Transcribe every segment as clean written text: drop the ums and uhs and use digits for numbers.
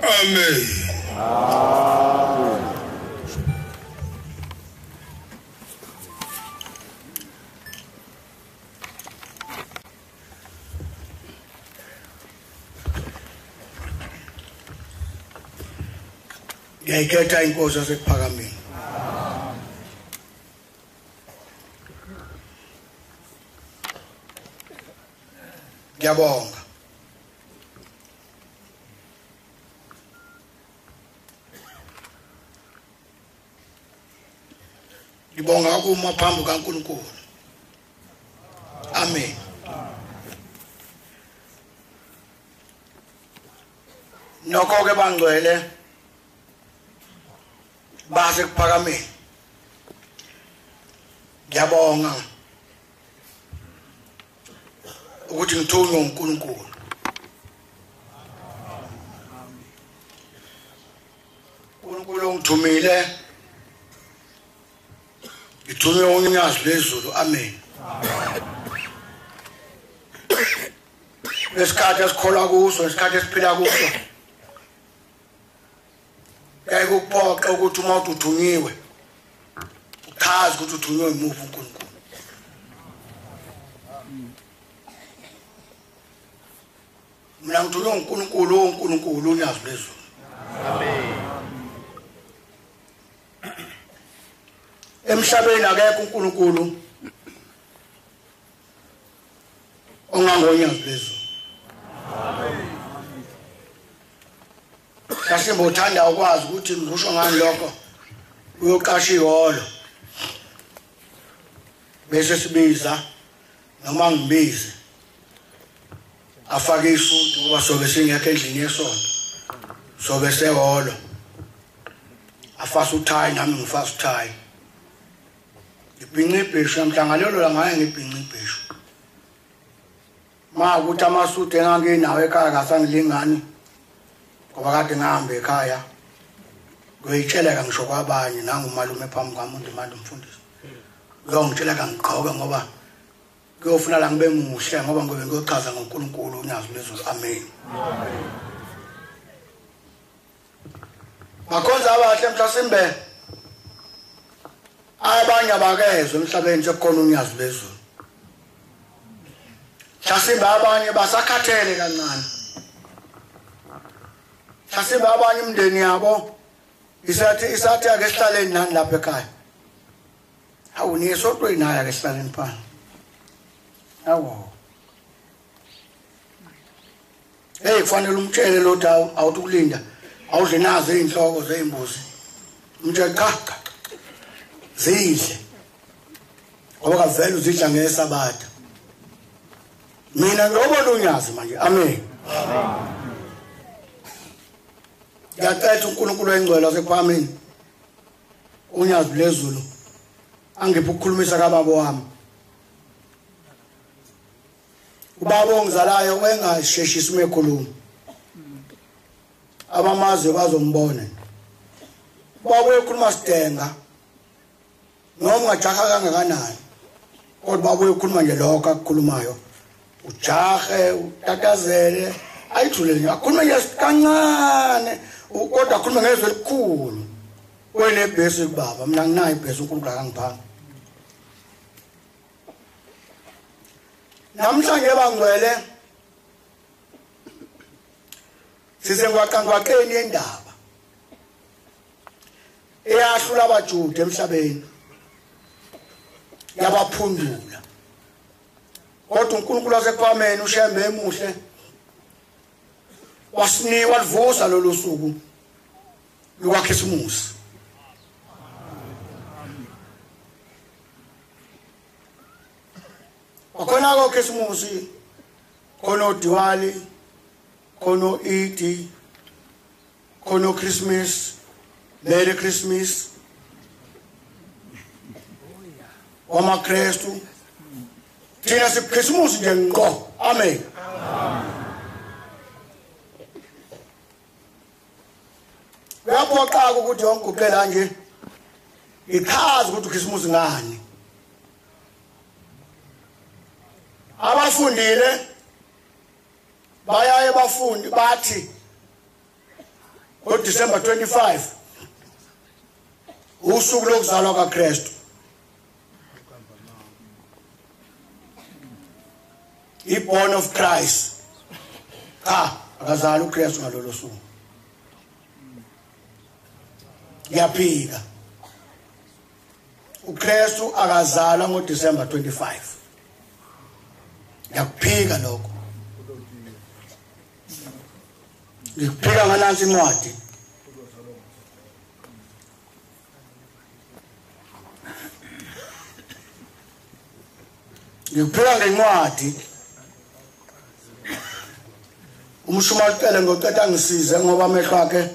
Amen. Ngiyayikhetha inkosi yasePhakameni. Ngiyabonga. Ngibonga kuma phambi kaNkulunkulu. Amen. Nokho ke bangcwele base kuPhakameni. Ngiyabonga ukuthi ngithunywe uNkulunkulu. uNkulunkulu ongithumile ngithunywe unyazi lezulu. Amen. Lesikhathi esikholwa kuso, isikhathi esiphila kuso, kaya kuphoqa ukuthi uma uthunyiwe uchaze ukuthi uthunywe yimuva uNkulunkulu. Mina ngithunywe uNkulunkulu, uNkulunkulu unyazi lezulu. Amen. Emhlabeni akekho uNkulunkulu ongangonyazi lezulu. Amen. Kasimbo uthanda ukwazi ukuthi ngisho ngani lokho uyoqasha ihholo bese sibiza noma ngibize afake ifuthi ngoba sobe singekho endlini yesonto, sobe sehholo afasa uthayi nami ngifasa uthayi. Ngibhinqa ibheshu mhlanganelo la ngaye ngibhinqa ibheshu. Ma ukuthi amasudi enganginawo ekhaya kasangilingani ngoba kade ngihamba ekhaya ngiyitsheleka ngisho kwabanye nangumalume phambi kwami uNdimande umfundisi. Uyongitsheleka ngigqoke ngoba kuyofuna la ngibe muhle ngoba ngobe ngiyochaza ngoNkulunkulu unyazi lezulu. Amen. Bakhonza abahle mhlasimbe abanye abakezwe emhlabeni sekukhona unyazi lezulu. Mhlasimbe abanye basakhathele kancane. Mhlasimbe abanye umndeni yabo isathi ake sihlaleni nani lapha ekhaya. Hawu niye sodweni naye ake sihlaleni phana. Hawo. Kufanele umtshele lo dawu awuthi ukulinda awudle nazo izinhloko zeimbuzi. Umtshele cha zidle ngoba kavele uzidla ngeSabatha. Mina ngiyobona unyazi manje. Amen. Ngiyacela uNkulunkulu engcwele wasePhakameni unyazi lezulu angiphe ukukhulumisa kababa wami. Ubaba ongizalayo wengasheshisi uma ekhuluma. Abamazwe bazombona. Ubaba uyekhuluma sidenga noma ungajaha kangakanani. Kodwa baba uyekhuluma nje lokho akukhulumayo. Ujahe, utatazele, ayithule nje. Akhuluma nje kancane, kodwa akhuluma ngezwi elikhulu. Wena ebhesi kubaba, mina nginayo ibhesi uNkulunkulu akangipha. Namhlanje bangcwele sisenkwaqankwaqeni yendaba eyahlula abaJuda emhlabeni yabaphundula. Kodwa uNkulunkulu wasePhakameni ushembe emuhle wasinika walivusa lolu suku lukaKhisimusi. Khona koKhisimusi, khona uDiwali, khona Eid, khona Christmas, Merry Christmas. WamaKristu thina siKhisimusi nje ngqo. Amen. Uyaphoqa ukuthi yonke uphela nje ichaza ukuthi uKhisimusi ngani. Abafundile bayaye bafundi bathi ngoDisemba 25 usuku lokuzalwa kaKristu. Born of Christ. Akazala uKristu ngalolo suku. Yaphika. uKristu akazala ngoDisemba 25. Yakuphika lokho. Ngiphika nganansi incwadi. Ngiphika ngencwadi. Umshumayeli ngocela ngisize ngoba amehlo akhe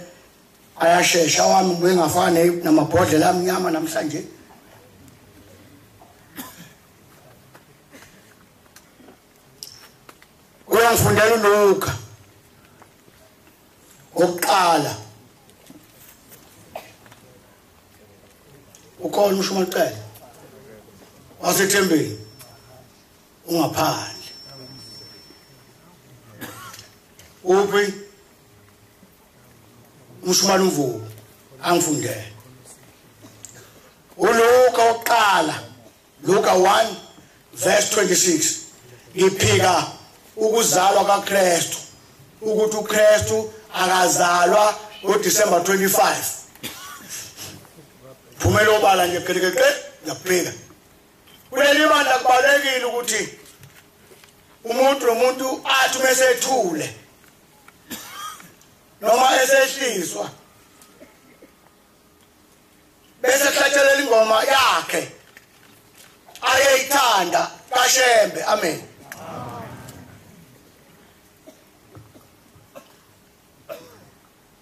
ayashesha wami ngingafani namabhodlela amnyama namhlanje. Uyangifundela uLuka oqala ukhona umshumayeli wasethembeni ungaphandle uphi umshumayeli umvubo angifundele uLuka oqala Luka 1 verse 26 iphika ukuzalwa kaKristu ukuthi uKristu akazalwa ngoDisemba 25 phumela obala nje keleke yaphika kuleli bandla kubalekile ukuthi umuntu nomuntu athi mesethule noma esehliswa bese hlatshelela ingoma yakhe ayeyithanda kaShembe. Amen.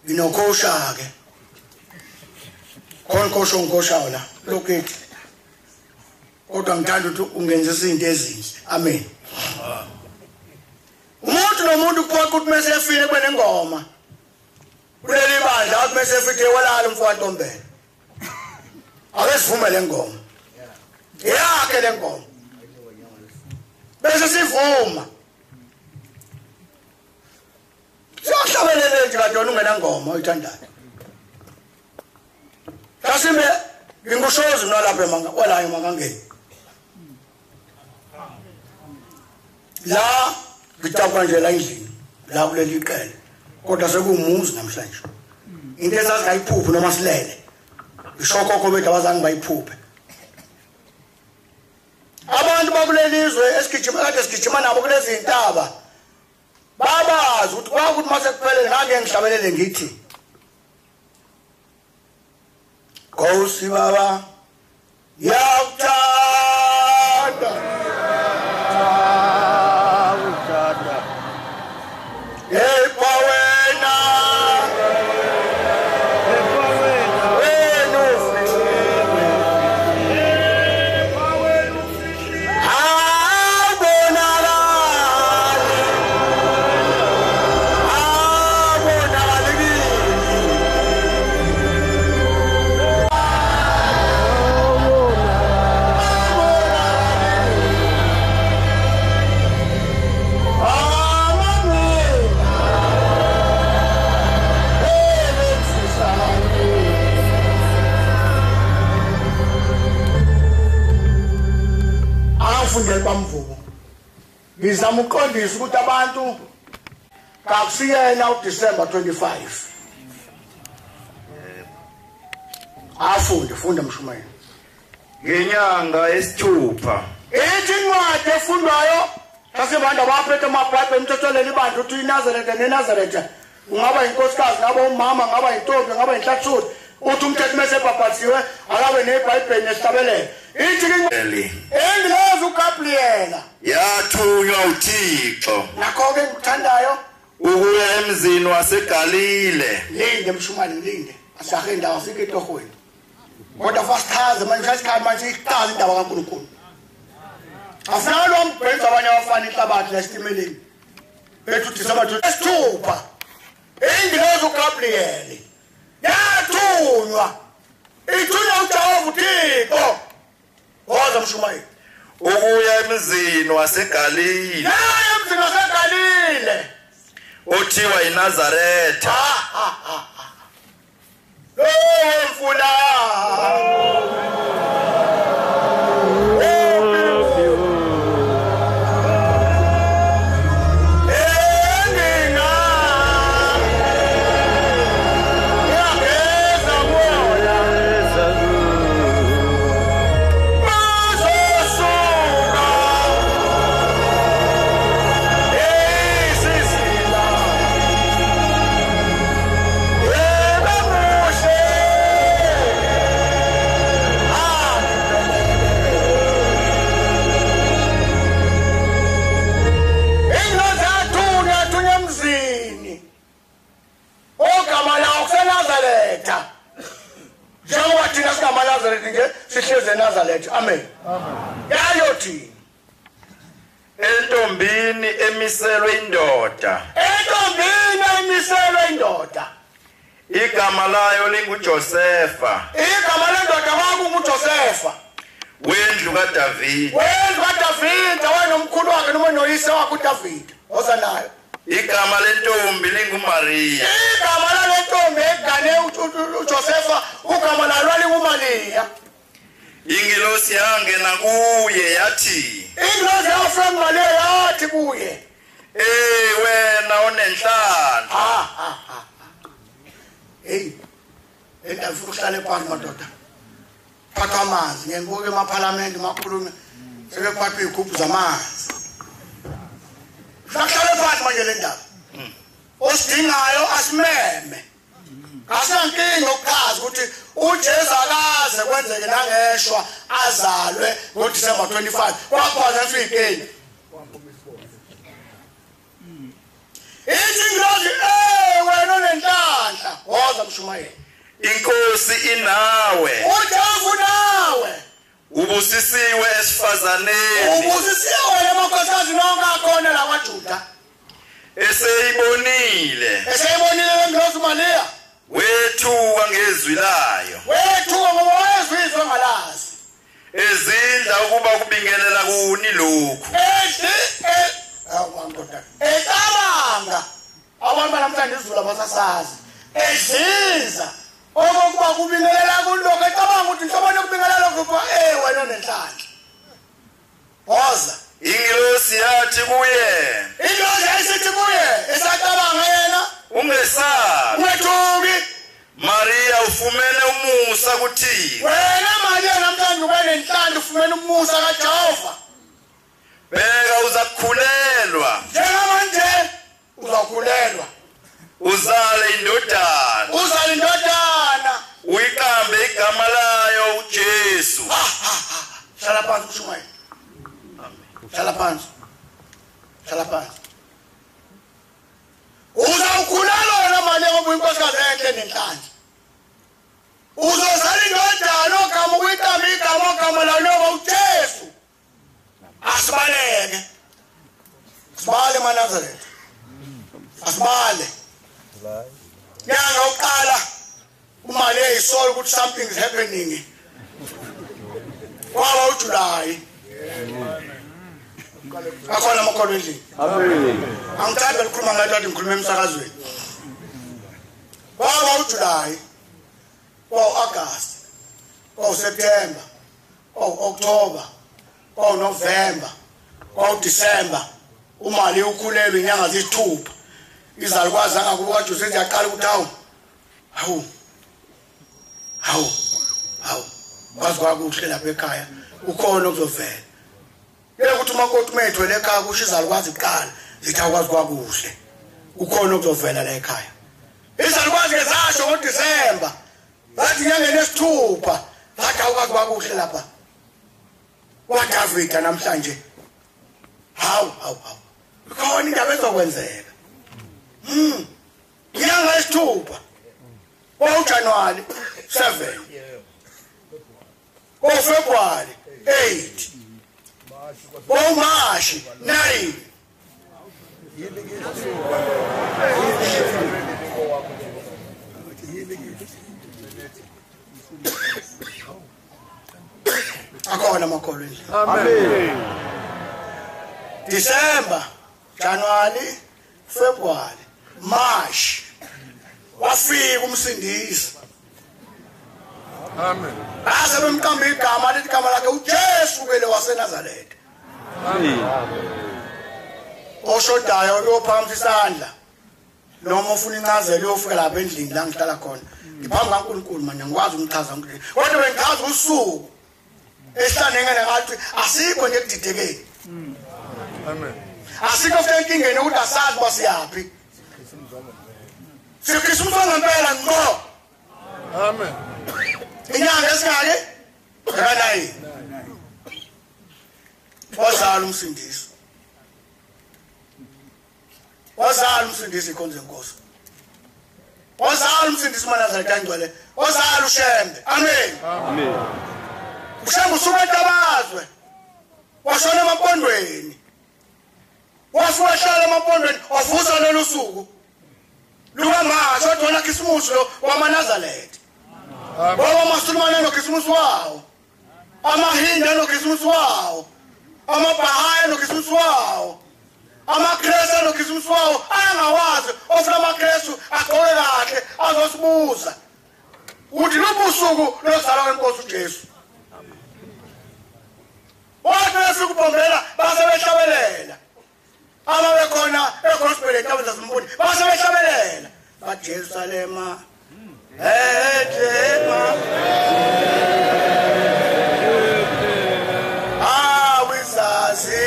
Inokosha ke konkosho ngosha la lokithi kodwa ngithanda ukuthi ungenza izinto ezinhle. Amen. Umuntu nomuntu kuphaka ukuthi mase efile kwenengoma kuleli bandla athi mase efike walala umfowatombela ake sivume le ngoma yakhe le ngoma bese sivuma siyahlabelele nje kadona ungena ngoma oyithandayo kasimbe ngingushozi nalapha emanga kwalayo makangeni la ngitapha nje la endlini la kuleli iqele kodwa sekumuzi namhlanje into ezazingayiphuphi noma silele ishokoko bethu abazange bayiphuphe abantu bakulelizwe esigijima kade sigijima nabo kulezi intaba babazi ukuthi kwakuthi mase kuphelele ngake ngihlabelele ngithi Nkosi baba yakuthanda ngizama uqondisa ukuthi abantu kakusiyena uDisemba 25 funda mshumayeli ngenyanga esithupha ethi incwadi efundwayo sasebantu abaphethe amabhayibheli emthethweni libandla uthi iNazaretha neNazaretha ungaba inkosikazi ngaba umama ngaba intombi ngaba inhlathuli uthi umthetho mase ebhabhathiwe akabe neBhayibheli nesihlabelelo ithi engilazi uGabriela yathunywa uThixo nakho ke ngithandayo ukuya emzini waseGalile. Linde mshumayeli linde asahe indawo afike etohweni kodwa fasichaze manje sasikhathi manje iqala indaba kaNkulunkulu afuna lo mbhenza abanye abafana inhlabathi lesitimeleni bethu Disemba 26 engilazi uGabriela yathunywa ithunywa uJehova uThixo waza mshumayeli ukuya emzini waseGalile emzini waseGalile othiwa iNazaretha mfula Nazareth. Amen. Yayothi entombini emiselwe indoda. Entombini emiselwe indoda. Igama layo linguJosefa. Igama lendoda kwakunguJosefa. Wendlu kaDavid. Wendlu kaDavid wayenomkhulu wakhe noma noyise wakhe uDavid. Oza nayo. Igama lentombi linguMaria. Igama lentombi egane uJosefa ugama lalo linguMaria. Ingilosi yangena kuye yathi. Ingilosi yafika Maria yathi kuye. Wena onenhlanhla. Hey. Endafuna ukuhlala phansi madoda. Phatha amanzi ngiyenguke emaparlament makhulume. Sebephatha izigubhu zamanzi. Sahlala phansi manje le ndaba. Osidingayo asimeme. Asankinga ukuchaza ukuthi uJesu akaze kwenzeke nangeshwa azalwe ngoDisemba 25 kwaphakathi efikeni. Izingilosi wena onenhlanhla woza mshumayeli. Inkosi inawe. uJesu nawe. Ubusisiwe esifazaneni. Ubusisiwe emakhosazini nonke akhona la kwaJuda. Eseyibonile. Eseyibonile lengilosi Maria. Wethuka ngezwi layo. Wethuka ngoba wezizwe ngalazi. Ezindla ukuba kubingelela kuni lokhu. Ecabanga abantu banamhlanje izulu abasasazi. Ezinza okokuba kubingelela kulokho ecabanga ukuthi inhlobano kubingelela lokho wena onenhlanhla. Woza Ingilosi yathi kuye. Ingilosi yayisithi kuye esacabanga yena ungesabi. Ungethuki. Maria ufumene umusa kuThixo. Wena Maria namhlanje ube nenhlanhla ufumene umusa kaJehova. Beka uzakhulelwa. Njengamanje uzakhulelwa. Uzale indodana. Uzale indodana. Uyiqambe igama layo uJesu. Hlala phansi Mshumayeli. Hlala phansi. Hlala phansi. Uzawukhulelwa wena Maria ngoba uyinkosikazi enhle nenhlanhla. Uzozala indodana ogama uyiqambe igama layo ngoba uJesu. Asibaleke. Sibale eNazaretha. Asibale. Nyanga uqala uMaria eyisola ukuthi something is happening. Kwaba uJuly. Akhona amakholo endlini. Amen. Angithanda ukukhuluma ngathi ngikhuluma emsakazweni. Kwaba uJuly. August. September. October. November. December. Umali ukhulelwe inyanga zisithupha. Izalukwazi angakubuka nje seziyaqala ukuthi hawu. Kwazi kwakuhle lapha ekhaya. Ukhona okuzovela. Yeke ukuthi umakoti umethwele ekhaya kusho izalukwazi iqala. Zithi akwazi kwakuhle. Ukhona okuzovela la ekhaya. Izalukwazi ezasho ngoDisemba. Bathi inyanga yesithupha. Bathi akwazi kwakuhle lapha. WaDavid namhlanje. Hawu. Khona indaba ezokwenzeka. Inyanga yesithupha. January 7. February 8. March 9. Akhona amakholo. Amen. December, January, February, March. Wafika umsindisi. Amen. base bemqamba igama lithi igama lakhe uJesu ke lo waseNazaretha. Oshodayo uyophamisa isandla noma ufuna incazelo uyofika lapha endlini la ngihlala khona ngiphambi kaNkulunkulu manje ngikwazi umchaza uNkulunkulu kodwa bengichaza usuku esihlanengene ngathi asikho nje kudidekeni. Amen. Asikho futhi enkingeni ukuthi asazi basiyaphi sikhisa umfana ngempela ngqo. Amen. Inyanga esingake nganayi wazala umsindisi wazala umsindisi ikhonze inkosi wazala umsindisi uManazaretha angcwele wazala uShembe. Amen. Amen. uShembe usuka eTabazwe washona emapondweni wasuka hlala emapondweni wavusa lolu suku lukaMasho kodwa wona Khisimusi lo wamaNazaretha. Baba maSulumane noKhisimusi wawo amaHindu noKhisimusi wawo amaBahayi noKhisimusi wawo amaKrestu noKhisimusi wawo angawazi ofuna amaKrestu agqoke kahle azosibuza uthi lobusuku lozalwa kwenkosi uJesu. Wathi sikubhombela base behlabelela ababekhona egospel eTabazwe zaSimboni base behlabelela baJerusalema Ejema awizazi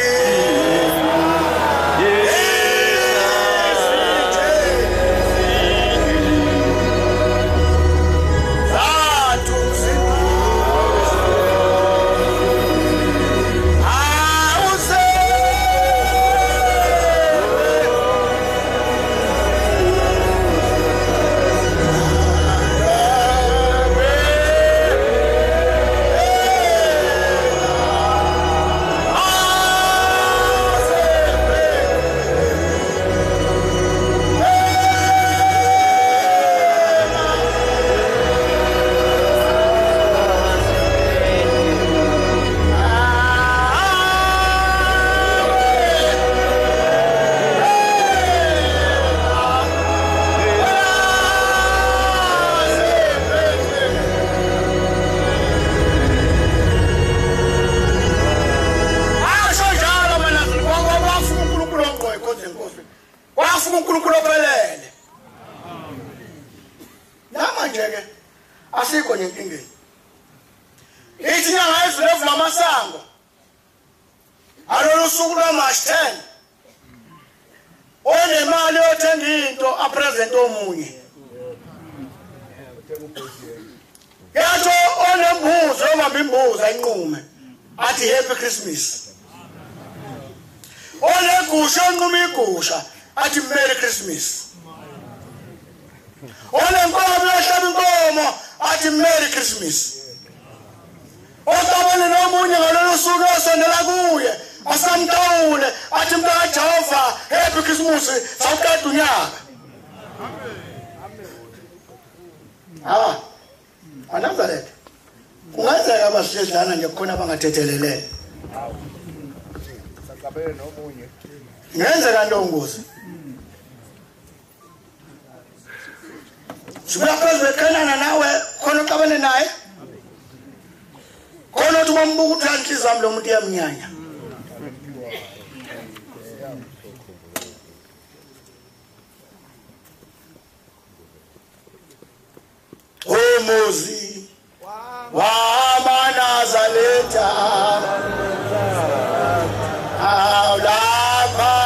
asikho nenkingeni. Ithi nyanga ezule evula amasango. Alolu suku lwaMarch 10. Onemali yothenga into apresent omunye. Yathi onembuzo obamba imbuzo ayinqume. Athi happy Christmas. Onegusha onquma igusha athi merry Christmas. Onenkomo yohlaba inkomo athi merry Christmas. Otabane nomunye ngalolu suku osondela kuye asamtawule athi mntaka Jehova happy Christmas sawuqeda unyaka. Amen. Anazaretha. Kungenzeka abasizana nje khona abangathethelele. Sakabele nomunye. Ngenzeka ndongozi. Sibaphezwe bekanana nawe khona uqabane naye. Khona uthi bombuka uthanda inhliziyo yami lo muntu yamnyanya. Umuzi wamaNazaretha awulapha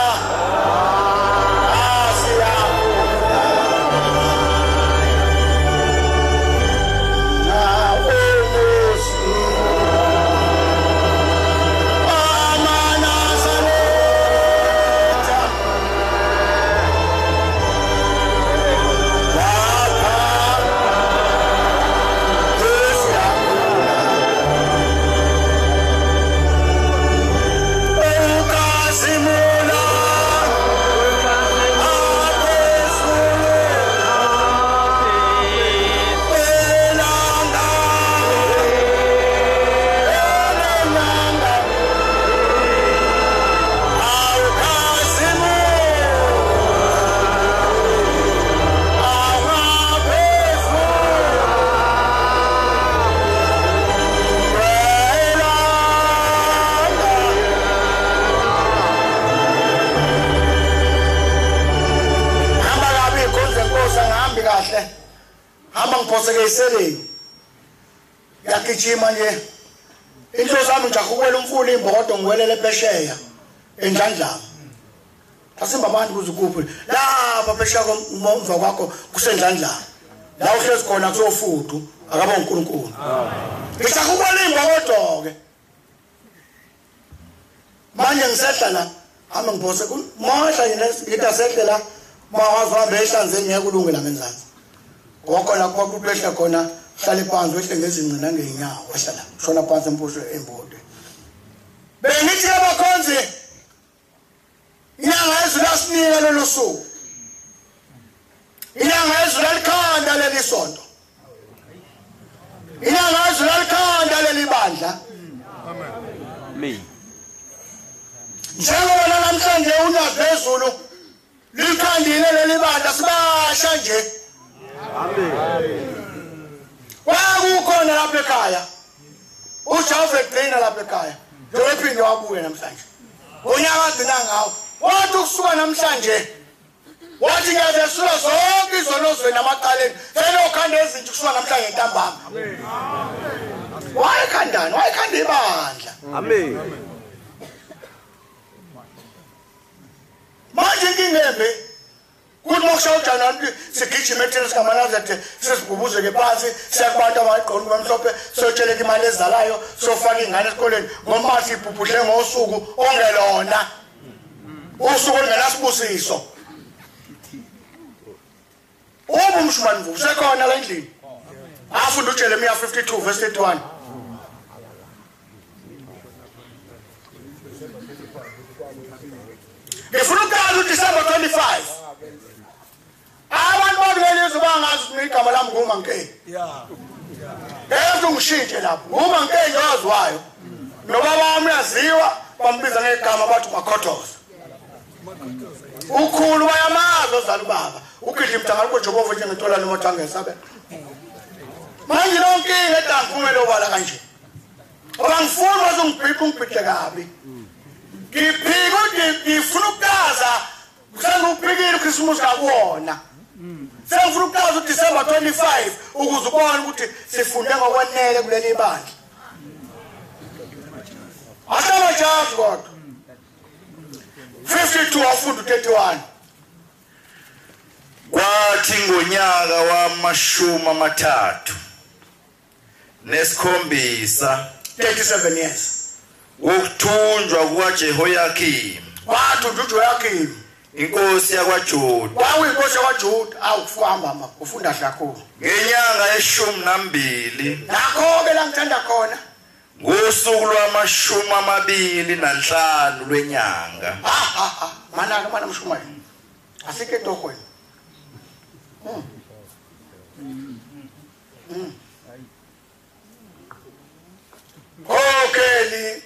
kahle hamba ngiphoseke iseleni yakijima nje into zami njaku kwela umfula imbodo ngiwelele phesheya endlandlanga asimba abantu kuzukuphi lapha phesheya komva kwakho kusendlandlanga la uhlezi khona kusofudu akaba uNkulunkulu ngisaku kwela imbodo ke manje ngisehla la hamba ngiphose mahla yena ngitasehle la mawazwa behlanze ngeke kulungela ngenzansi ngokhona kwakuphehla khona hlale phansi wehle ngezinqina ngeenyawo wahlala shona phansi empusho embode bengithi abakhonzi inyanga yezulu asinika lelo suku inyanga yezulu alikhanda leli sonto inyanga yezulu alikhanda leli bandla Amen. njengoba namhlanje unaphezulu likhandile leli bandla sibasha nje Amen. kwakukhona lapha ekhaya uJavet Trainer lapha ekhaya njengophinde wabuye namhlanje unyaka agcina ngawo wathi ukusuka namhlanje wathi ngiyazesula zonke izonozwe namaqaleni selokhanda ezintsha kusuka namhlanje ntambama wayekhandani wayekhanda ibandla Amen. manje ngingembe kuthi mokushawuja nanti sigijima eThemisi kaManazathe sesigubuze ke phansi siyakubantu abaqondo bamhlophe sotsheleka imali ezalayo sofaka ingane esikoleni ngoba sibhubhudle ngosuku ongelona usuku olungenasibusiso umshumani usekhona la endlini afunda uJeremiah 52 verse 31 ngifuna ukukala uDecember 25 abantu bakulelizwe bangazi ukuthi igama lami nguMankeni Ezo ngishintshe lapho nguMankeni ozwayo nobaba wami uyaziwa bambiza ngegama bathi uMakhothoza ukhulu bayamazi ozala ubaba ugidla imthangalo koJehova njengetola nomothanga esabe manje lonke ngedankumele obala kanje abangifuni bazongibhipha ungibhidle kabi ngiphika ukuthi ngifuna ukukaza kusengiphikile uChristmas kakuwona sengifuna ukukaza uDecember 25 ukuze ubone ukuthi sifunde ngokwanele kuleli bandla asamajazi kodwa 52 wafunda 31 kwathi ngonyaka wama-37 37 years wokuthunjwa kukaJehoyakim wathi uJehoyakim inkosi yakwaJuda wawuyinkosi yakwaJuda awufamba ma ufunda kakhulu ngenyanga ye-12 nakho-ke la ngithanda khona ngosuku lwama-25 lwenyanga manake mana mshumayeli asike torhweni okay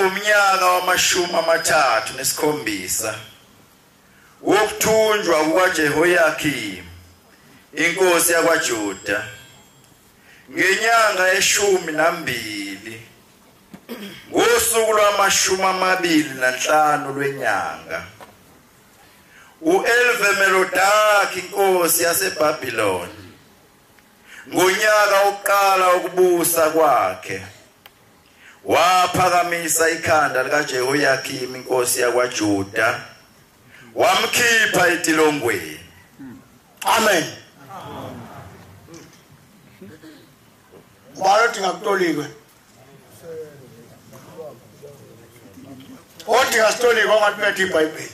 ngomnyaka wama-37 wokuthunjwa kukaJehoyakim inkosi yakwaJuda ngenyanga ye-12 ngosuku ngosuku lwama-25 lwenyanga u-Elvemerodaki inkosi yaseBhabhiloni ngonyaka wokuqala wokubusa kwakhe waphakamisa ikhanda likaJehoyakhimi inkosi yakwaJuda wamkhipha etilongweni. Amen. Barothi ngakutolikwe. Othi ngakutolikwe ongatiphethe iBhayibheli.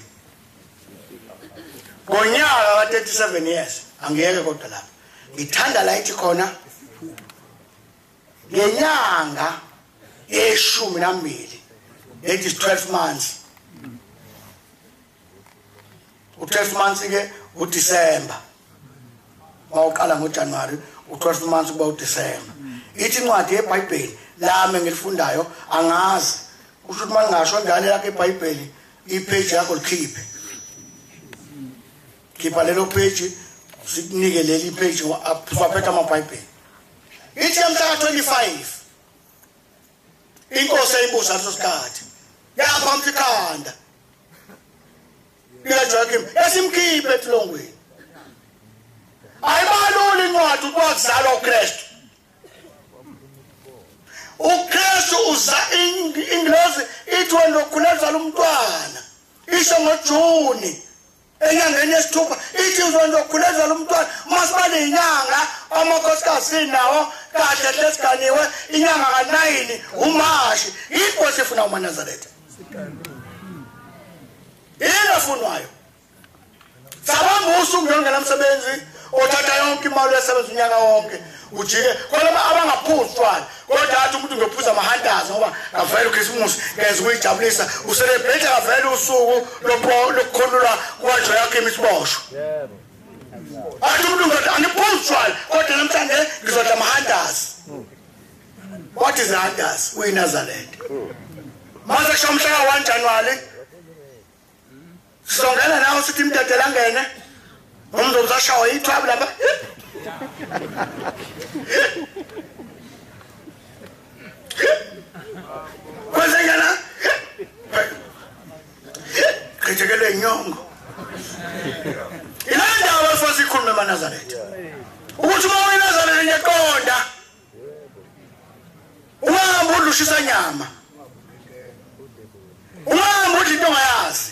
Ngonyaka ka-37 years angiyeke kodwa lapha. Ngithanda la ithi khona ngenyanga ye-12 it is 12 months. U-12 months ke uDisemba. Bawuqala ngoJanuary u-12 months kuba uDisemba. Ithi incwadi yeBhayibheli lami ngilifundayo angazi kusho ukuthi mangasho njalo lakhe iBhayibheli ipage yakho likhiphe. Khipha lelo page sikunike leli page waphetha amaBhayibheli. Ithi mhla ka-25 inkosi eyibusa leso sikhathi yaphampa ikhanda likaJoyakhimi esimkhiphe etilongweni. Ayibaluli incwadi ukuzalwa uKristu. uKristu uza ingilosi ithi wena lokhulezala umntwana isho ngoJuni enyangeni yesithupha ithi wena lokhulezala umntwana masibale inyanga amakhosikazi nawo kahle lesiganiwe inyanga ka9 uMashi inkosi efuna umaNazaretha inafunwayo sabamba usuku ngiyongena emsebenzi othatha yonke imali esebenza unyaka wonke ujike kodwa abangaphuzwa kodwa athi umuntu ngiyophuza amahandazi ngoba kavele uChristmas kenza ukuyijabulisa ucelebrate kavele usuku lokukholwa kwaJoyakhimi isiboshwa. Yebo. Athi umuntu angiphuzwa kodwa namhlanje ngizodla amahandazi. What is handazi? UNazaretha. Mase kushamhla ka1 January songena nawo sithi imdedela ngene umuntu uzashawa ithwabu lapha kwenzekana khethekele inyongo ilandaba futhi ikhulume eNazaretha ukuthi uma eNazaretha ngeqonda uhamba udlushisa nyama uhamba udla into ongayazi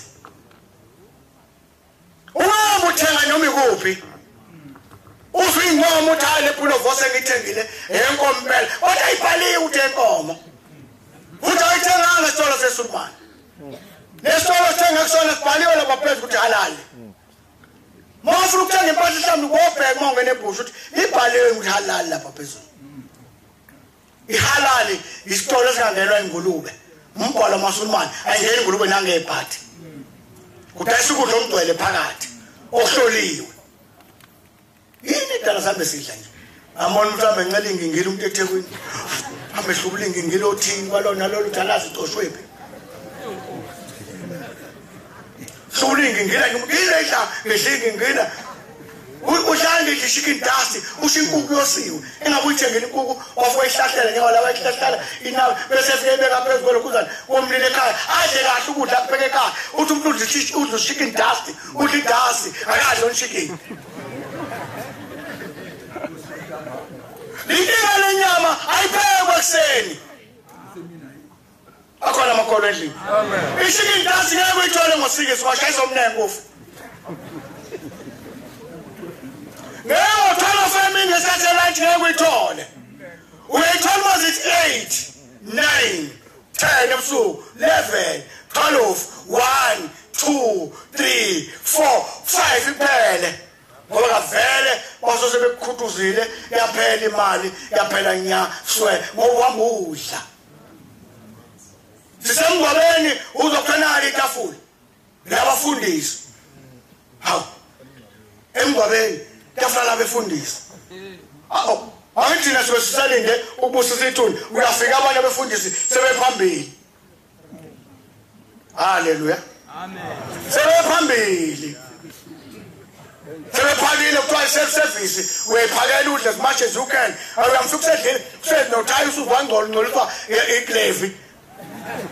uhamba uthenga noma ikuphi uthi inkomo uthale pulovose ngithengile enkomo impela kodwa ayibhaliwe ukuthi enkomo futhi ayithenganga esitolo seSulumane nesitolo sithenga kusona kubhaliwe lapha phezulu ukuthi halal mawufuna ukuthenga impahla mhlawumbe ubheka mawungena ebusha ukuthi ibhaliwe ukuthi halal lapha phezulu. Ihalal isitolo esingangenwa ingulube umbhalo maSulumane ayingeni ingulube nangebhathi kudayisa ukudla omgcwele phakathi ohloliwe. Yini dala sambe sidla nje amona mhlawumbe ngencela ingingili umuntu eThekwini amehlubula ingingili othini kwalona lolu thalazi itoshwephi hlula ingingila ngiyidla ngidla uhlanga nje chicken dust ushinkukhu yosiwe engabe uyithengela inkukhu wafuka ihlahlela njengoba wayihlahlela inawe bese fike beka phezulu kwelokuzana womlile ekhaya adle kahle ukudla kupheke ekhaya uthi umuntu udla chicken dust udla idust akadli chicken Linkinga lenyama ayiphekwe kuseni. Akhona amakholo endlini. Amen. Chicken dust ngeke uyithole ngosikisi washayisa omnengo ufu. Ngeke uthola family ngesatellite ngeke uyithole. Uyayithola mazithi 8, 9, 10 ebusuku, 11, 12, 1, 2, 3, 4, 5 iphele. Ngoba kavele basose bekukhuthuzile yaphela imali yaphela nya swe ngoba udla sisemngcwabeni uzokhonala itafula labafundisi hawu emngcwabeni tafula labefundisi Angithi sisalinde ukubusisa ithuni uyafika abanye abefundisi sebephambili. Haleluya. Amen. Sebephambili. Sebephakile kuthiwa self service uyaphakela udle as much as you can. Awuyamsukusedlile kusedle nothaya usuvangcola ngcoliswa iglevi.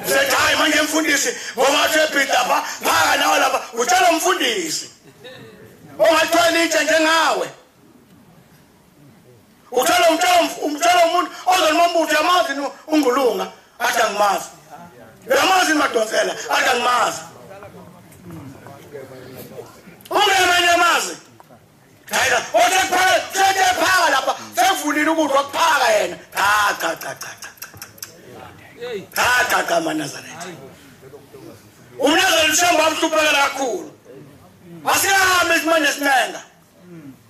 Sethi hayi manje mfundisi ngoba uthepita lapha phaka nawe lapha utshela umfundisi. Ongathwali itshe njengawe. Utshela umuntu ozonimambuthi yamazi ungulunga athi angimazi. Yamazi madonsela athi angimazi. Ungemene yamazi. Hayiba othepha lapha sevulile ukudla okuphaka yena. Cha maNazaretha. UMnazaretha ushamba amhluphekela kakhulu. Asihambe isimanje sinenga.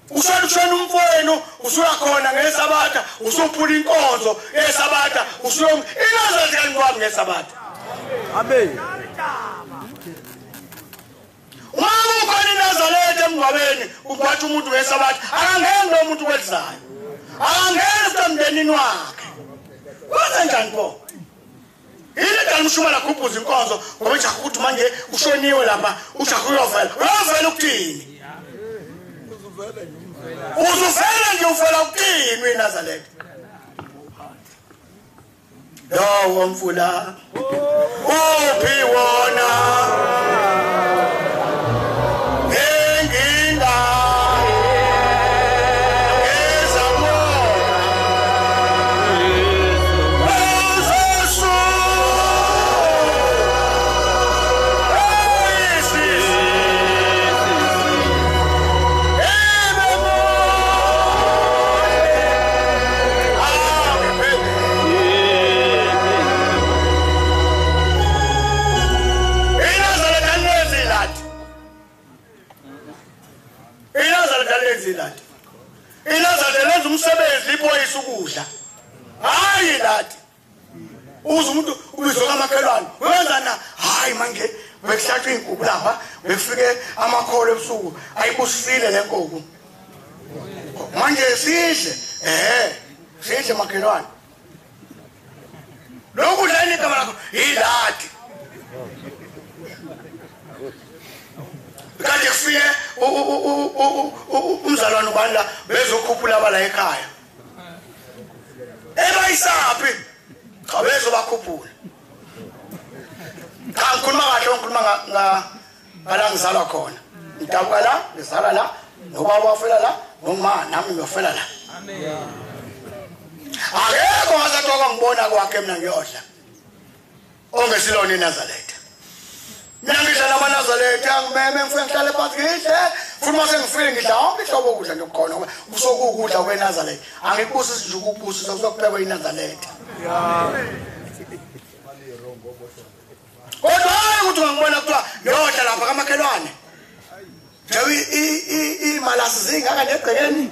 Ushona umfowenu usuya khona ngeSabatha usuphula inkonzo yeSabatha iNazaretha kanqwami ngeSabatha. Amen. Uma ukhona iNazaretha emngcwabeni ukwathi umuntu ngeSabatha akangeni lo muntu kwelizayo. Akangeni emndenini wakhe. Kwenza njani pho? Ile dalumshuma la khuphuza inkonzo ngoba nje ukuthi manje ushoniwe lapha ujaku uyovela. Uyovela ukuthini? Uzuvela nje uvela ukuthini weNazaretha? Lo mfula uphi wona? INazaretha umsebenzi lipoyisa ukudla. Hayi lathi. Uze umuntu ubizwa kamakhelwane. Wenzana? Hayi manje bekuhlatshwa inkukhu lapha, bekufike amakholo ebusuku. Ayibusisile lenkukhu. Manje sidle. Sidle makhelwane. Lokudla igama lakho yilathi. Kanti kufike umzalwane ubani la bezokhuphula abala ekhaya. Ebayisaphi? Cha bezobakhuphula. Cha ngikhuluma kahle ngikhuluma ngala ngizalwa khona. Ngidabuka la, ngizala la, nobaba wafela la, noma nami ngiyofela la. Amen. Akekho ngazatoka ngibona kwakhe mina ngiyodla. Ongesilona iNazaretha. Mina ngidla namaNazaretha ngimeme ngifike ngihlale phansi ngidle futhi mase ngifike ngidla onke ihlobo ukudla ngikhona kusokukudla kweNazaretha angikubusi nje ukubusi sokuphekwa iNazaretha. Kodwa ukuthi ngibona kuthiwa yodla lapha kamakhelwane. Jawi imalasi zingaka negcekeni.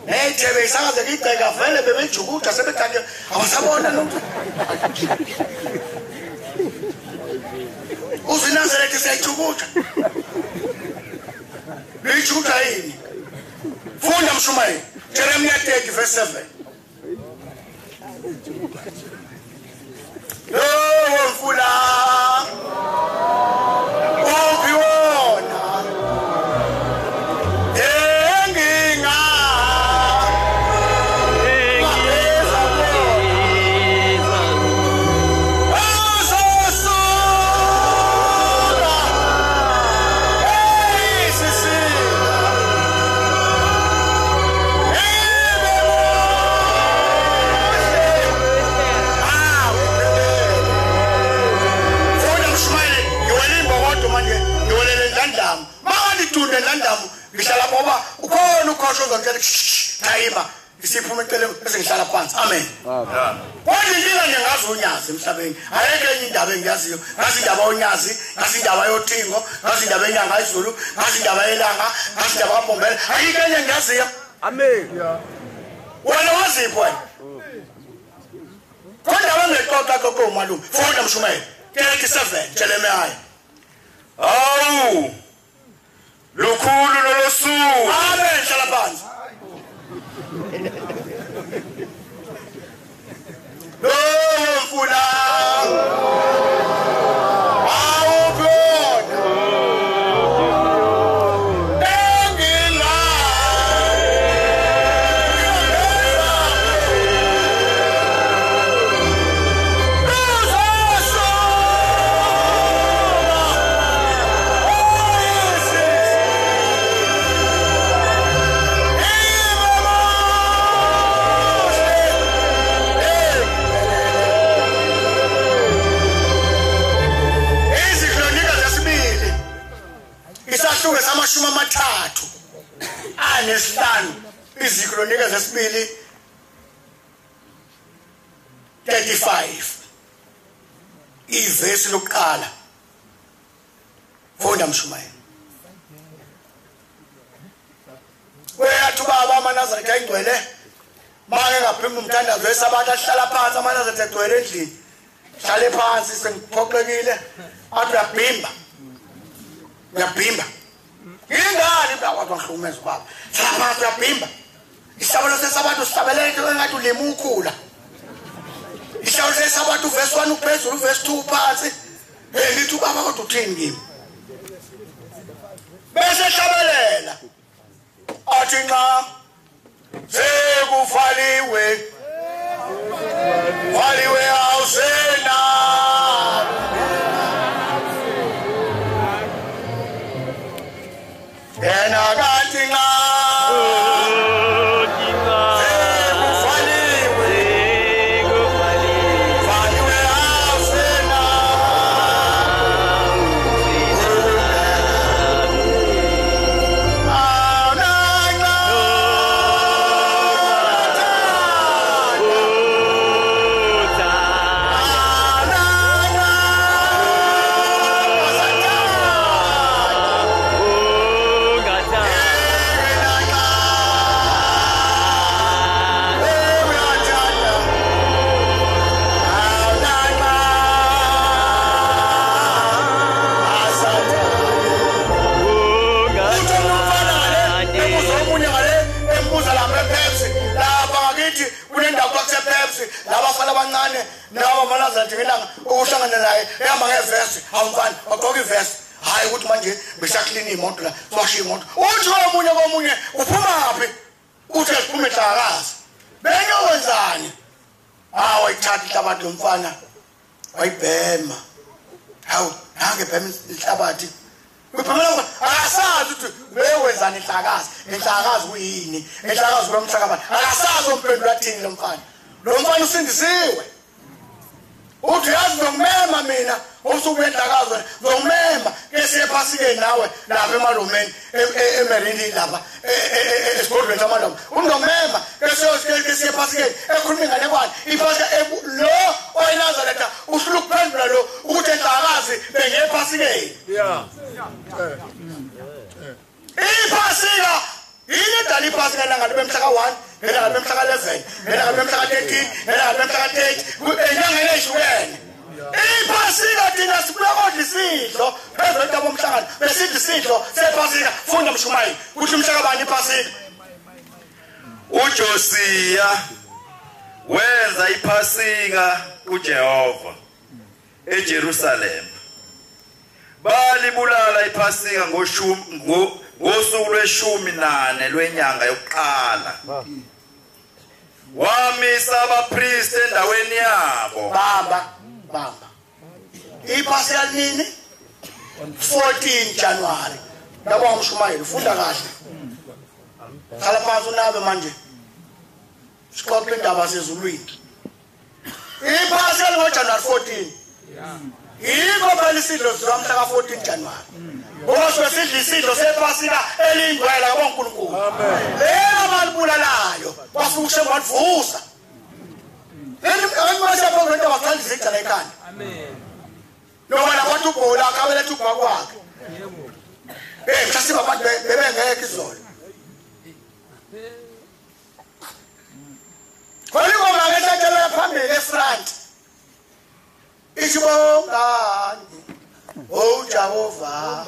Nethebe isakaze igceka vele bebejukuda sebekade awasabona nomuntu. UZinazaretha seyijukuda. Beyijukuda yini? Funda Mshumayeli, Jeremiah 30 verse 7. Lo mfula uphi wona? Landamu ngihlala ngoba ukhona ukhosho ozongitshela tayima isiphuma eceleni bese ngihlala phansi. Amen. Kodwa inkinga nje ngazi unyazi emhlabeni. Ayeke enye indaba engiyaziyo. Ngazi indaba onyazi, ngazi indaba yothingo, ngazi indaba enyanga izulu, ngazi indaba yelanga, ngazi indaba kaBombela. Ayike enye ngiyaziyo. Amen. Wena wazipho wena. Kodwa wangexoxa kokho umalume. Funda Mshumayeli 37 Jeremiah. Awu. Lukhulu nolosuku. Amen hlala phansi. Lo mfula awubona. Engila. Uzosuka. isithuko samashumi amathathu anesihlanu iziKronika zesibili 35 ivesi lokuqala funda Mshumayeli weyathi baba amanazarete ayingcwele make ngaphimba umthandazo wesabatha ahlala phansi amanazarete egcwele endlini hlale phansi sengiphoxekile athi uyabhimba ingani bakwathi wahlukumeza baba hlala phansi uyabhimba isabelo sesabatha usihlabelele engathi ulima ukhula isabelo sesabatha uvesi 1 uphezulu uvesi 2 phansi ngithi ubaba kodwa uthini kimi bese hlabelela athi nxa sekufaliwe awusena yena kanti nxa labafana abancane nabo amanazarete ngelanga ukuhlangana naye ehamba ngevesi awumfana wagqoka ivesi hayi ukuthi manje besaklini imoto la swashiya imoto uthi komunye uphumaphi uthi uphume ehlakazi benyokwenzani wayithatha ihlabathi lomfana wayibhema hawu nange bhema ihlabathi uphumela akasazi ukuthi bewenzani ihlakazi kuyini ihlakazi lomhlakabani akasazi umphendula athini lomfana lomfana usindisiwe uthi yazi ngomema mina usuku enhlakazi ngomema kesiye phasikeni nawe lapha emalomeni emerini lapha esigodlweni samaloma ungomema kesiye phasikeni ekhuluma ingane kwani iphasika lo oyinazareta usulu ukuphendula lo ukuthi enhlakazi bengephasikeni iphasika yini dali iphasika langa bemhla ka1 ngelanga bemhla ka11 ngelanga bemhla ka13 ngelanga bemhla ka30 enyanga ehlukene iphasika thina sibuyakodla isidlo phezulu kwabo umhlangano besidla isidlo sephasika funda Mshumayeli kuthi umhla kabani iphasika uJosiya wenza iphasika kuJehova eJerusalem balibulala iphasika ngosuku lwe-14 lwenyanga yokuqala wamisa abapristi endaweni yabo bamba iphasika nini 14 January yabo Mshumayeli funda kahle khala phansi unabe manje sixoxe indaba sezulwini iphasika ngoJanuary 14 yiko phela isidlo samhla ka14 January ngoba sesidla isidlo sephasika elingcwele kaNkulunkulu lelo balibulalayo basuke shembavusa leli mase phakathi abaqala izigcala ekhanda noma nabantu ubhola akabele thuba kwakhe mhlasiba abantu bebengeke izolo khona ingoma ngethathelwe phambili eFront Ishibongani oh Jehovah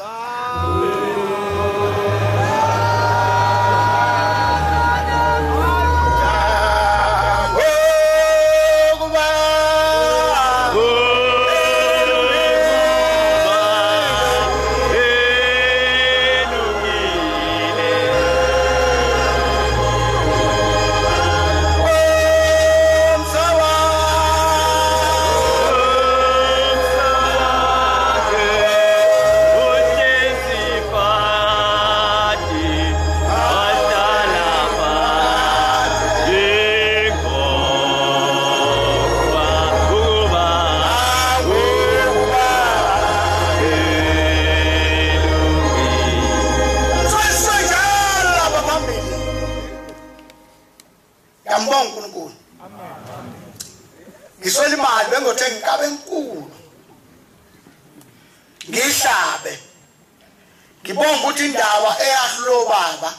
Hlabe ngibonga ukuthi indaba eyahlulo baba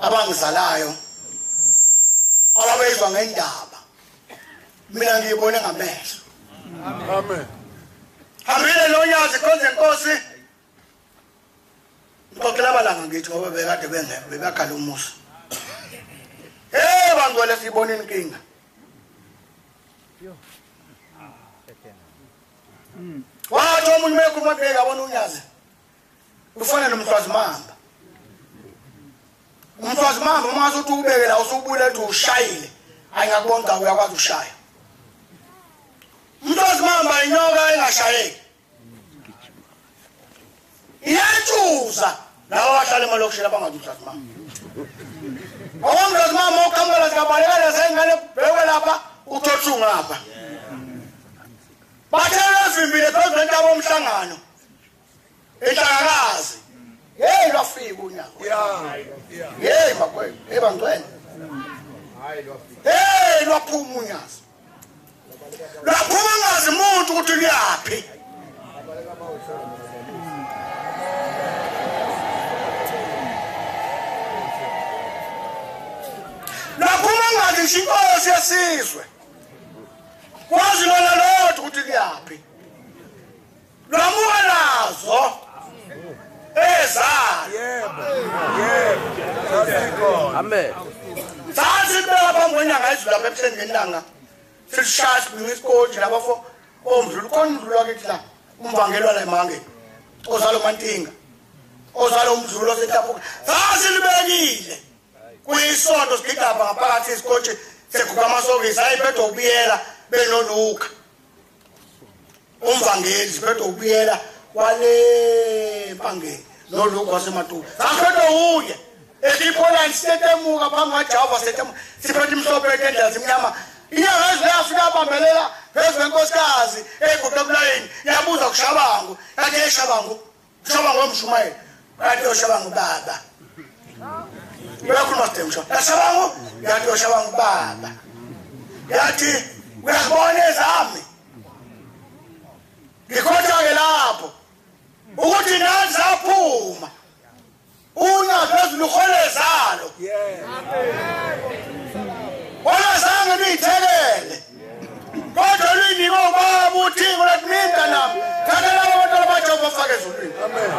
abangizalayo ababezwa ngendaba mina ngiyibone ngamehlo. Amen. Hambile lo nyazi khonze Nkosi. Ngokela balanga ngithi ngoba bekade bengekho bebakhala umusa. Bangwele sibona inkinga. Wathi omunye mekhuluma kubeka bona unyazi. Ufana nomswazi mamba. Umswazi mamba uma uthi ubeke la usubule ethi ushayile. Ayingakubonga uyakwazi ushaya. Umswazi mamba inyoka engashayeki. Iyatshuza lawa bahlala emalokishini abangathi mama. Awamswazi mamba ukhambela sikabalekela sengane bheke lapha uthothu ngapha. Bathela ezimbili phezu kwentaba omhlangano. Enhlangakazi. Hey lwafika unyaka. Hey makwethu, ebangcwele. Hey lwaphuma unyazi. Lwaphuma ngazi umuntu ukuthi liyaphi. Lwaphuma ngazi inkosi yesizwe. Kwazi lona lodwa ukuthi liyaphi. Lwamuka nazo. Yebo. Amen. Sathi bela bangonyanga izulu lapha ebuhleni ngelanga. Sishaya ngesikoti labafo omdlulu konidlula ke la. Umbangelwa la emange. Ozalo Mantinga. Ozalo umdlulu osetaphuka. Sathi libekile. Kuyisonto sigigaba ngaphakathi isikoti sekukamasobisi ayiphethe ubiyela benoluka. Umvangeli siphethe ubiyela wale mpangeni noluka wasematulo. Saphethe uye. Ekipoland stetemuka phambi kwaJava stetemuka. Siphethe imhlophe etendela simnyama. Inyanga eziyafika abambelela phezu kwenkosikazi egoqe kulayini yabuza kuShabangu. Yathi eShabangu, Shabangu womshumayeli. Yathi uShabangu baba. Uyakhuluma sidemsho. Shabangu, yathi uShabangu baba. Yathi uyabona ezami. Ngikhotha-ke lapho ukuthi nazi zaphuma unyazi phezulu uholezalo. Olazange niyithelele kodwa luyinike ubaba uThixo lakunika nami thatha labo bantu abaJehova bafake ezulwini. Amen.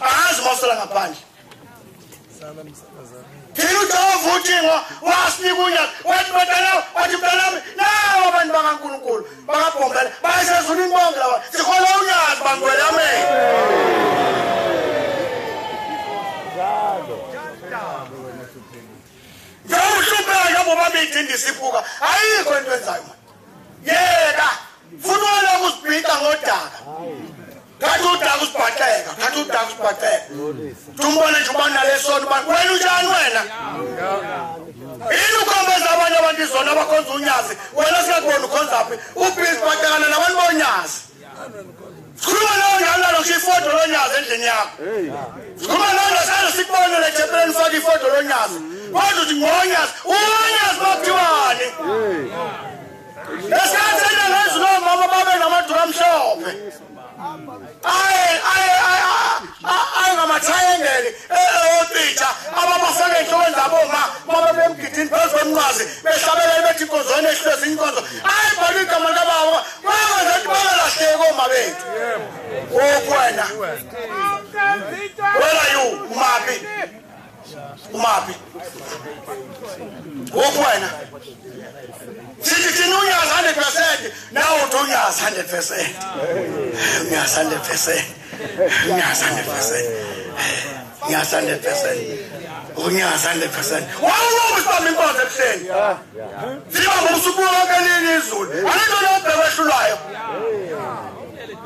Azi mosela ngaphandle. Thina uJehova uThixo wasinika unyazi wathi batalawo wathi mntanami nawo abantu bakaNkulunkulu bakabhombela bayasezulwini bonke laba sikhola unyazi bangwele. Amen. Njengomhlupheka bobabili ndisiphuka ayikho into enzayo manje. Yeka futhi wena uzibhika ngodaka. Thatha udaka usibhaxeka, thatha udaka usibhaxeka. Tumbone nje ubana lesonto bani wena unjani wena? Yini ukhombeza abantu izona abakhonza unyazi wena singakubona ukhonzaphi ubhizi bhaxekana nabantu bonyazi. Sikhuluma nawe njalo ifoto lonyazi endlini yakho. Sikhuluma nawe salo sikubone le thempelini ufaka ifoto lonyazi. Kodwa uthi ngonyazi unyazi bakuthiwani? Lesikhathi ngezulu mama babe namadura amhlophe. Ay ngamathayengeli opicture ababafake enhlokweni zabo mama bemgidini phezu kwemnqazi behlabela bethi inkonzweni ehlezi inkonzo. Hayi bani igama lababa bangazathi bangalahleki oma bethu. Wena where are you umapi wena sithi unyazi 100% nawe uthi unyazi 100%. Unyazi 100%. Unyazi 100%. Unyazi 100%. Unyazi 100%. Wawulobu sibambe inkonzo ebuhleni. Sibambe usuku wonke lini izulu. Anento lobheke wehlulayo.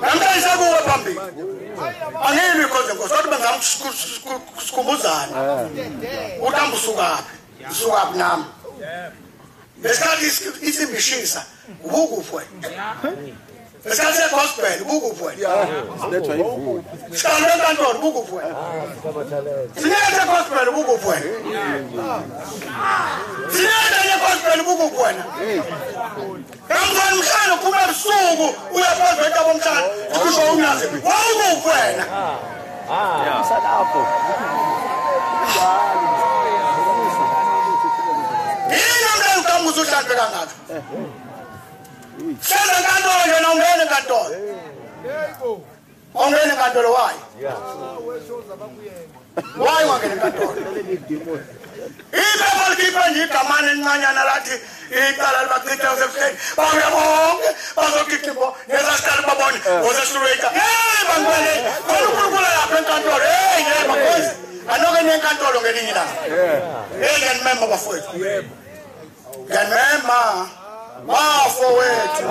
Namhlanje sekuwe phambili. Angimi inkonzo enkosi kodwa bengamsikhumbuzana. Uthamba usukaphi? Usukaphi nami? Lesikhathi isimbishisa ubukuphi wena? Esikhathi gospel ukuphi wena? Silethwa yivuka. Sihlala enkantolo ukuphi wena? Sinethe gospel ukuphi wena? Sinethe gospel ukuphi wena? Kamfana mhlalo kuba ebusuku uyaphezulu etabo mhlalo kusho umnyazi wawukuphi wena? Salapho. Yini mhlalo ukambuza uhlanze kangaka? Hlala enkantolo yena ungene enkantolo. Ongene enkantolo wayi? Wayi wangene enkantolo? Iphepha likhipha nje igamane elincanyana lathi icala libachitha usebuhleni babuya bonke bazokhipha nezasihlali babone osestraight bangibele khona uNkulunkulu lapha enkantolo yebo mfowethu anoke nenkantolo ngelinye ilanga ngiyanimema bafowethu ngiyanimema bafowethu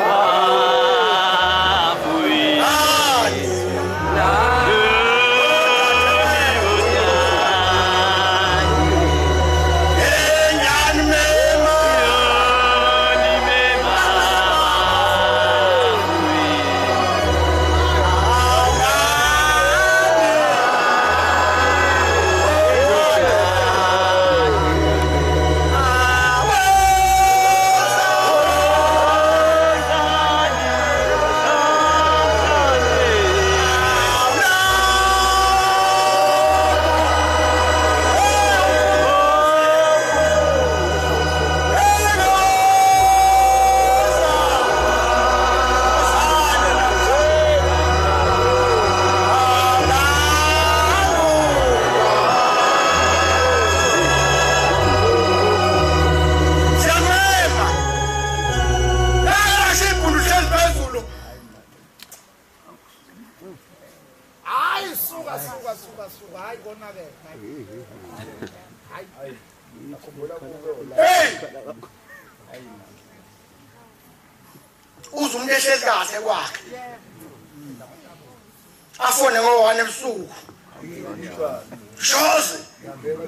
uzumuntu ehlezi kahle kwakhe afone ngo1 ebusuku shoze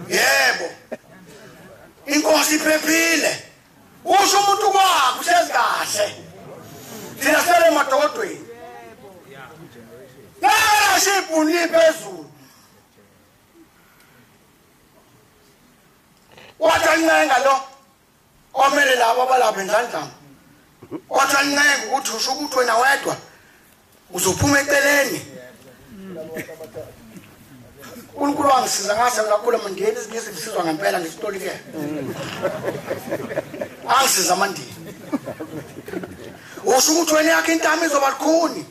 yebo inkosi iphephile usho umuntu kwakhe uhlezi kahle thina sele emadodweni la shipuni phezulu wathanyanga lo omele labo abalapha endlandlana wathanyanga ukuthi usho ukuthi wena wedwa uzophuma eceleni uNkulunkulu wangisiza ngase kakhulu mandini ngisizwa ngempela ngisitoli ke angisiza mandini usho ukuthi wena yakhe intamo izoba likhuni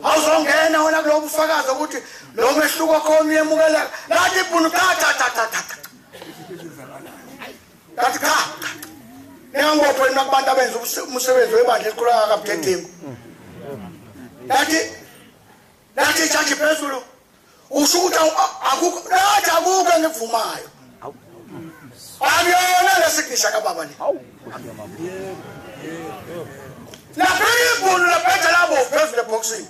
awuzongena wena kulo bufakazi ukuthi lo mehluko khona uyemukela lathi ibhunu kathi cha ngiyangophe nakubantu abenza umsebenzi webandla elikhulu kaBhedingu lathi chachi phezulu usho ukuthi akukho engivumayo akuyona lesignisha kababa le lapha ibhunu laphethe labo phezulu eboxini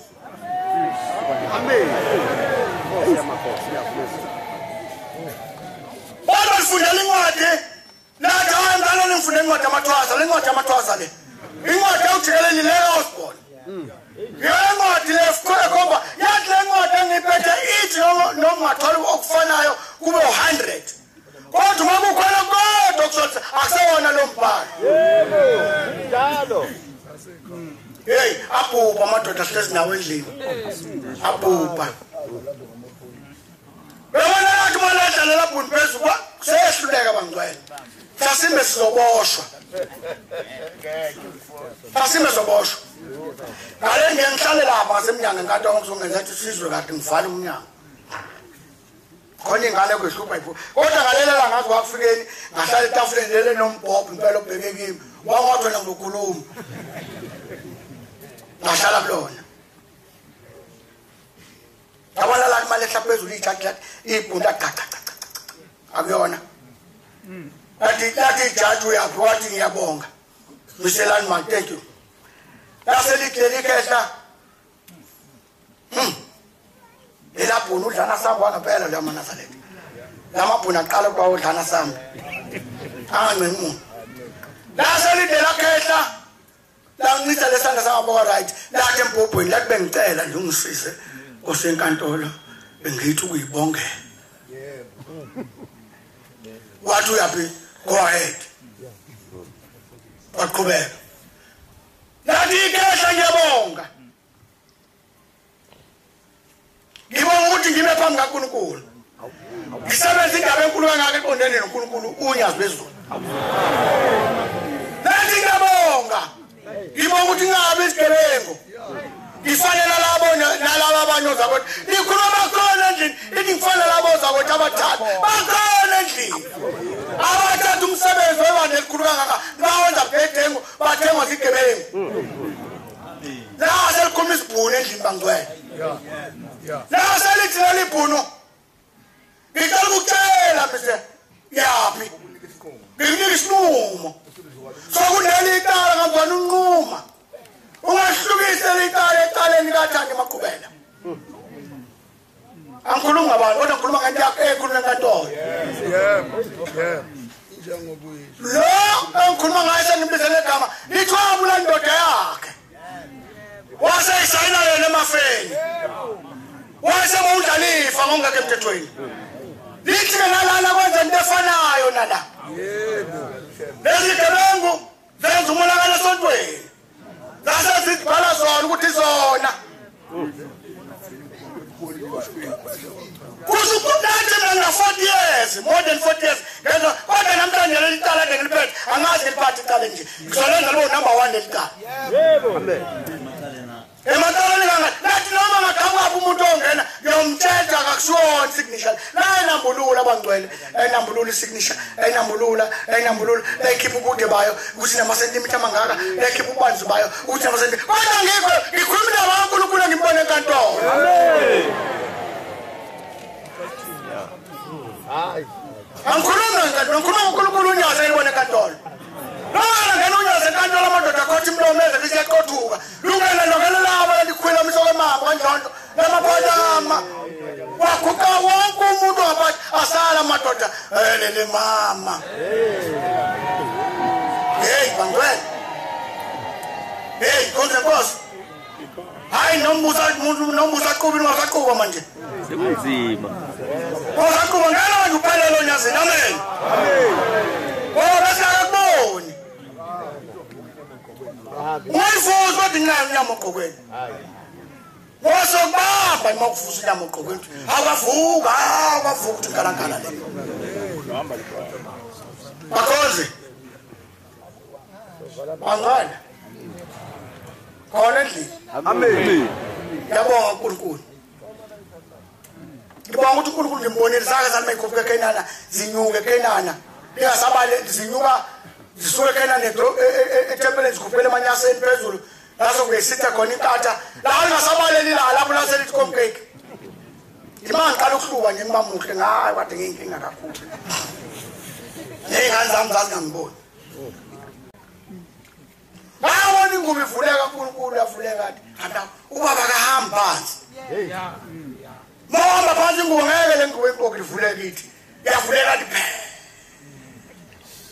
Amen. Baba sifundela incwadi nathi awandalo nimfundela incwadi amathwasa le ncwadi amathwasa le incwadi awujikeleni le Osborne incwadi le ekhomba yathi le ncwadi engiphethe ithi noma 12 okufanayo kube 100 kodwa uma kukhona kodwa kusho akusewona lo mbhalo Yebo. Njalo. hey abhubha amadoda ahlezi nawo endlini abhubha Bebona lathi maladla labhuni phezulu sehluleka bangcwele Sasimbe sizoboshwa Sasimbe sizoboshwa Ngale ngihlale lapha ngasemnyango nkathi ngizongenza ukuthi sizwe kade ngivale umnyango Khona ingane kwehlupha ipho kodwa ngalelela ngazi wakufikeni ngahlala etafuleni lele nombhobho impela obheke kimi wangathona ngokhuluma Ngahlala kulona Abala la imali ehlaphezulu ijaji ibhunda gaga akuyona Lathi ijaji uyaphi wathi ngiyabonga Mselani man thank you Laselikeli kehla Elabhuna udlana samba ngempela la manazaletha Lamabhuna aqala kwa udlana samba Angancemi umuntu Laselidela kehla la ngicela lesandla sangabo right lathi empopweni lathi bengicela nje ungisize kosenkantolo bengithi ukuyibongela wathi uyapi go ahead waqhubeka lathi ikhehla ngiyabonga ngibonga ukuthi ngibe phambi kaNkulunkulu ngisebenza indaba enkulu kangaka eqondene noNkulunkulu unyazi bezulu lathi ngiyabonga ngibonga ukuthi ngabe isigebengu ngifanele labo nalabo abanye zakho nikhuluma bakhona endlini ithi ngifanele labo zakho abathathu bakhona endlini abathathu umsebenzi webandla elikhulu kangaka bawenza budedengu bathengwa zigebengu la selikhuluma isibhunu endlini bangcwele la selithi lelibhunu ngicela ukutshela mise yaphi nginika isinqumo sokuneli icala ngabona unquma ungahlukise licala ecaleni kaThandi Maqhubela angikhuluma ngabantu kodwa ngikhuluma ngento yakho ekhuluma enkantolo lo engikhuluma ngayo sengibizele igama lithwabula indoda yakhe waseyisayina yena emafeni wasemawundlalifa ngongeke emthethweni lithi nalana kwenza into efanayo nala lezigebengu zenza umonakalo esontweni zasezibhala zona ukuthi zona kusukudathi mina 40 years more than 40 years ngenza kodwa namhlanje leli cala ngiliphethe angazi ngiliphathe icala nje ngizolenza lo number 1 lelicala yebo amen emataleni kanga lathi noma ngaqhamuka umuntu ongena ngiyomthetha akakushona signature la enambulula abangcwele enambulula isignature enambulula ekhipha ubude bayo ukuthi nama centimeter mangaka ekhipha ubanzi bayo ukuthi nama centimeter kodwa ngikho ngikhuluma nabaNkulunkulu ngimbone enkantolo amen hayi angikhuluma uNkulunkulu unyaza elibone enkantolo Lona ngena unyaza enkantolo amadoda akhothi imlomeze lisiyaqothuka lungena nokela laba likhwela umsoko emama kanjalo lamaphonyama waguqa wonke umuntu wabathi asala amadoda lele mama hey bangwele hey konke boss hayi nombuza qubi nosaquba manje sekunzima osaquba ngena manje uphelele onyazini amen besakuboni Ngifuzwa ukuthi nginyama ogqokweni. Wasokubamba imakufuza inyama ogqokweni. Akavuka ukuthi nkalankala le. Bakhoze. Bangana. Khona endlini. amen Yabonga uNkulunkulu. Ngibonga ukuthi uNkulunkulu ngimbonile zake zami ikhophe eKenana zinyuke eKenana. Lingasabale zinyuka zisuke eKenana etempeleni zikhuphele emanyaseni phezulu. Laso kuyisitha khona inkatha. La lingasabaleli la lapho laselithi komcake. Imanga qala ukuhluba nje ngibamuhle ngayi kade ngiyinkinga kakhulu. Ngingane zami zazingangiboni. Bawona ingubo ivuleka uNkulunkulu yavuleka kathi hata ubaba kahamba phansi. Mama phansi ingubo ngeke lengubo eqoqi ivuleka ithi. Yavuleka kathi phe.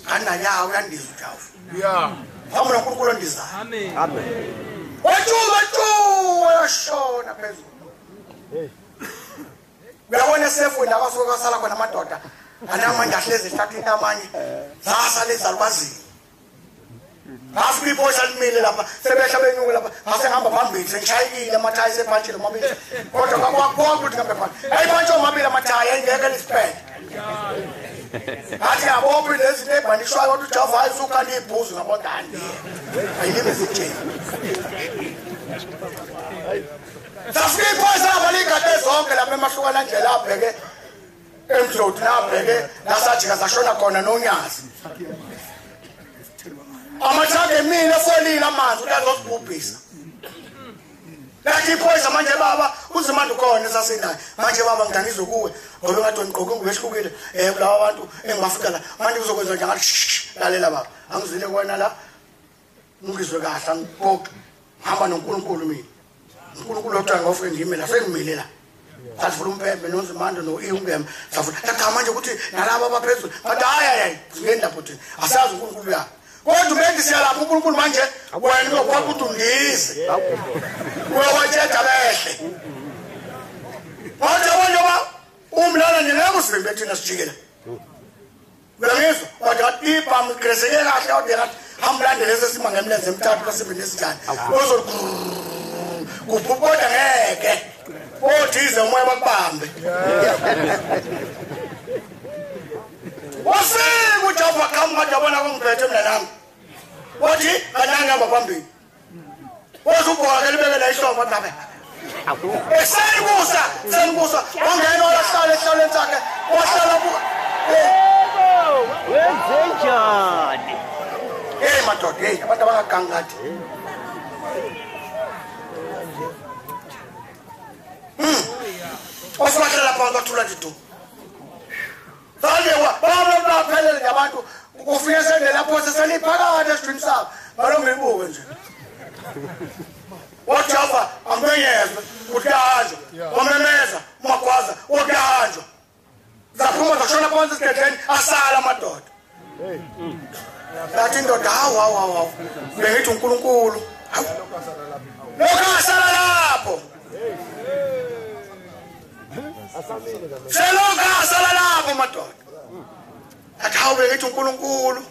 Kana yawo yandizwa uJawu. Yeah. Hamba uNkulunkulu ndiza. Amen. Amen. Wachuba yashona phezulu. Uyabona sefu ndakasuka kwasala khona amadoda. Anamanje ahlezi ehlathini amanye. Sasa lezalukazini. After the boys and meal lapha sebehla benyuke lapha asengihamba phambili sengishayikile amathayi sephanchile amabili kodwa kwakuwa ukuthi ngambe phambili ayiphantshe amabili amathayi engeke lisiphethe athi yabophi lezi nebhanishwayo ukuthi uJava ayisuka libhuzu ngabondani ayilime sithini safike iphosa abalikade zonke lapha emahlukana ndlela abheke emhloti labheke lasajika sashona khona nonyazi amathake mina efolile amanzi utazosibhubhisa lathi iphoyisa manje baba uzimanda ukhona esasinayo manje baba ngidanizo kuwe ngoba ngathi ngigqoke ngibehlukile kulabo abantu engibafika la manje uzokwenza nje ngathi lalela baba angizwile kuwena la ngizwe kahle angibhoqi hamba noNkulunkulu mina uNkulunkulu uthi ngofike ngime la sengimile la safuna umpembe nozimando noIungem safuna cha manje ukuthi nalabo abaphezulu bathi hayi ngenda futhi asazi uNkulunkulu yakhe kodwa ubendisiya lapho uNkulunkulu manje wena ngokwakho uthundize wewathetha behle manje wona umlana ngeke usibembe thina sijikela uyangizwa kodwa ipha mgreseke kahle awudela hamlande lesi sima ngemlenze emthathu kasibini esinjani kuphupoda ngeke othize umoya bakubambe wafika uJehova qhamuka jabona kongiphethe mina nami wathi kananga phambili wazubhoka libekela ihlombe ngabe senbusa ongena olahlala ehlaleni sakhe wahlala wenzenjani madoda abantu abangagangadi Osibahlela lapha bathula dido. Salewa, baba baphelele ngabantu ufike sendele lapho seseliphakathi esithini sakho. Balo ngibuke nje. Wathava amenyezwe udlanjwa, wamemeza, magwaza, udlanjwa. Zaphuma zakushona phansi esigedleni asala amadoda. Lathi indoda hawu. Bengithi uNkulunkulu. Lokho asala lapho. Selonga sala lapho madoda. Athi hawu bengithi uNkulunkulu.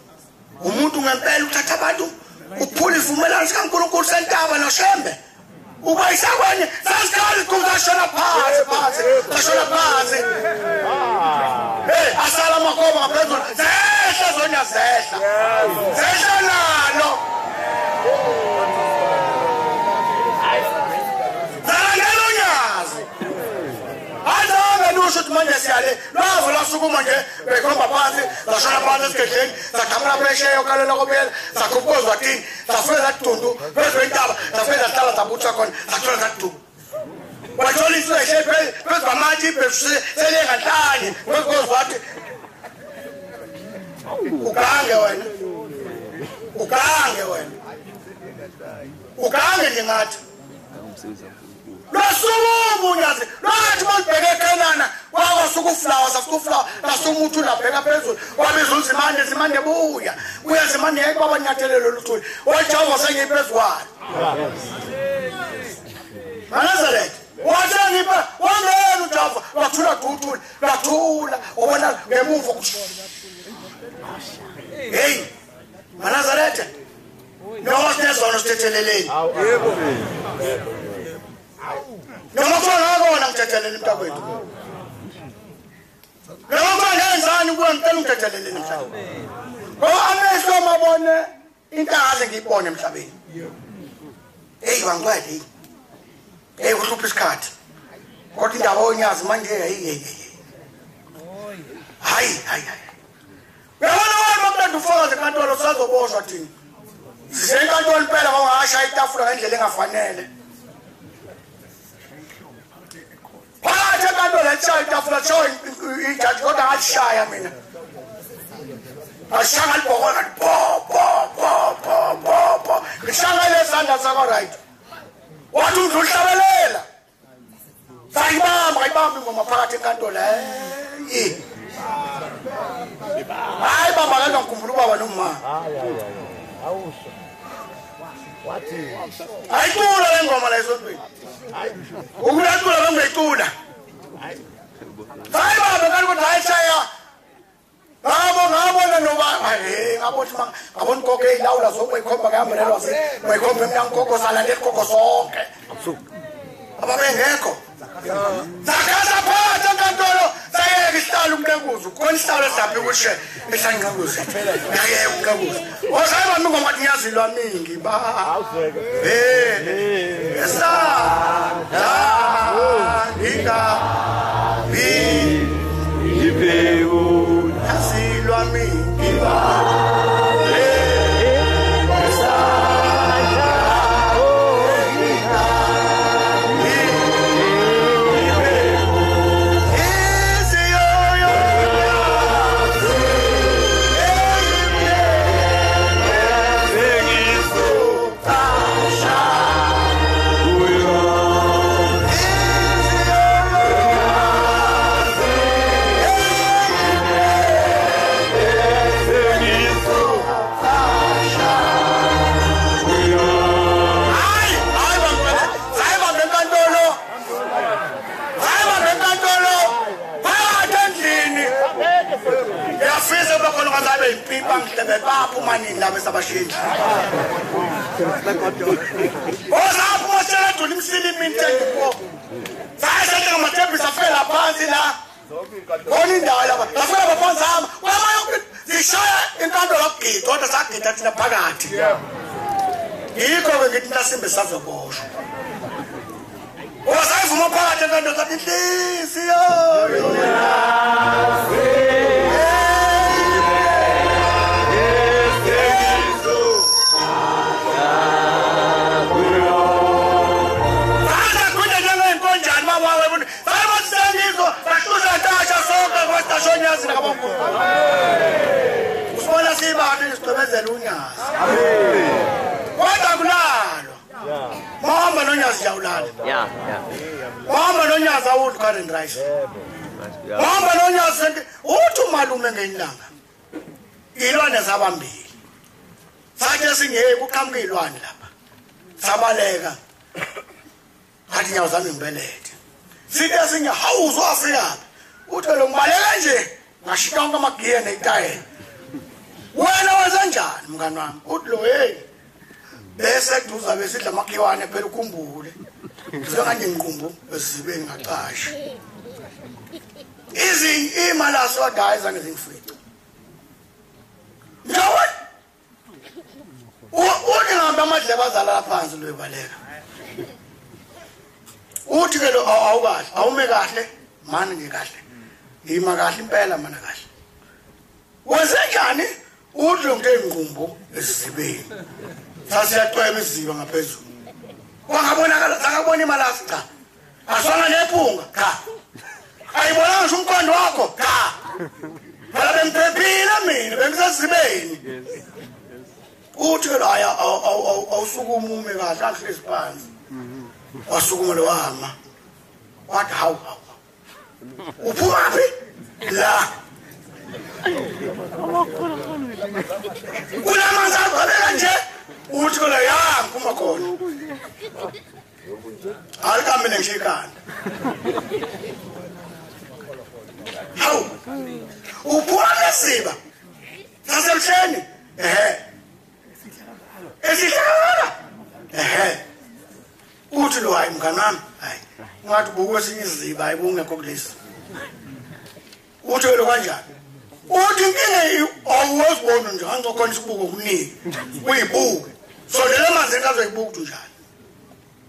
Umuntu ngempela uthatha abantu uphula ivumelano sikaNkulunkulu sentaba noShembe. Ubayisa kwenye sasikali kuzashona phansi. Ashona phansi. Asala makoma ngaphezulu. Zehla zonya zehla. Zehla nalo. Should manje siyale lavo la sukuma nje bekhomba phansi lashona phansi esigedleni sakhamela phesheya ukalela kobela sakhupozwa thini safela sidundu phezu kwentaba safela sihlala sabutha khona sathola sadundu wathola isihle phezu kwamathi phezu selenga nhlanye phezu wathi ugange ngingathi Lasumu nyazi lathi mabheke kanana wakasukuflawa safukuflawa lasumuthi labheka phezulu wabiza zimande buya zimande yayibaba nyathelelo luthuli waJehova sengiphezulu Nazareth wathangipha wangena uJehova wathula ubona ngemuva hey Nazareth no sinezono sithetheleleni yebo Noma khona ngithethelele mntakwethu. Noma ngenzani kuwe ngicela ungithethelele namhlanje. Ngoba amehlo mabone into akaze ngiyibone emhlabeni. Hey wangwele. Hey uhlupha isikhathi. Kodwa indaba onyazi manje hayi. Uyabona wena mntu ufakaze enkantolo sazoboshwa thina. Sisenkantolo impela bangashaya itafula ngendlela engafanele. Phakathi enkantolo leshaya itafula show ijaji kodwa ngashaya mina. Ashanga libhokona po. Ngishanga lezandla zakho right. Wathi udluhlabelela. Sayibamba ingoma phakathi enkantolo hayi baba ke ngikhumbula ubaba nomama. Awusho. Wathi ayicula le ngoma la esodweni. Ukulatula bangayicula. Hayi baba kanti kodwa ayishaya. Ngabona noba ngabona konke ilawula zonke ikhomba ngihambelelwa bayikhomba emnyango kokho salande kokho sonke. Ababengekho. Zakaza phansi enkantolo sayeke isihlalo umnkenguzo khona isihlalo esaphi kushe esanqabuzo ngeke umnkenguzo osayeba mina ngoba ngiyazilwa mingi ba esa inga ibeu azilwa mingi ba Feliz khona ngazabe impipa ngihlebe bapho manini laba esabashini ozapho moshedu limsilimi intengiko sayashe ngamathembisa afela phansi la bona indawo lapha afela baphansi hamba kwamayo zishaya inkando lokugida kodwa sagida thina phakathi yikho ke ngithi nasimbe sazoboshwa Osayivuma phakathi enkando zathi inhliziyo Shonyazi nakabankulu. Usibona sibantu isigcebezela unyazi. Amen. Kodwa kulalo. Mama nonyazi yawulala. Yeah. Mama nonyazi awudli current rice. Mama nonyazi uthi umalume ngenyanga. Ilwane zabambili. Sathe singeke uqhamuke ilwane lapha. Sabaleka. Athi nyawo zami ngibelethe. Sike singe hawuzwa afika. Uthelo ngibaleka nje ngashika konke amagiye netayela wena wenzenjani mngani wami uthi lo hey bese kuduza besidla amakhiwane phela ukhumbule ngizokanje ngiqumbu esizibeni ngaqasha imalaso wadayiza ngezingifica njawe uthi ngihamba amadleba azala laphansi lo ebaleka uthi ke lo awukahle awume kahle mani ngikahle Ima kahle impela mana kahle. Wenzenjani? Udlo ngenqumbu esizibeni. Sasiyaqwema isiziba ngaphezulu. Wangabonakala sakabona imalazi cha. Asona nephunga cha. Ayibona ngisho umqondo wakho cha. Phela bengiphephile mina bengisesizibeni. Uthi lo aya awusukuma ume kahle ahlezi phansi. Wasukuma lo wama. Wathi hawu uphuma phi la Kulamanzi ababeka nje uthi kola ya ngiphuma khona Alikambe neshikana Hawu uphuma ngesiba Sasemhleni Esihlala Uthi lo hayi mngani wami hayi ngathi buku esinye iziba ayibungekho kulesi Uthi lo kanjani Uthi inkinga awuzibona nje angizokhona isibuko kuningi uyibuke so le manzi engazoyibuka njani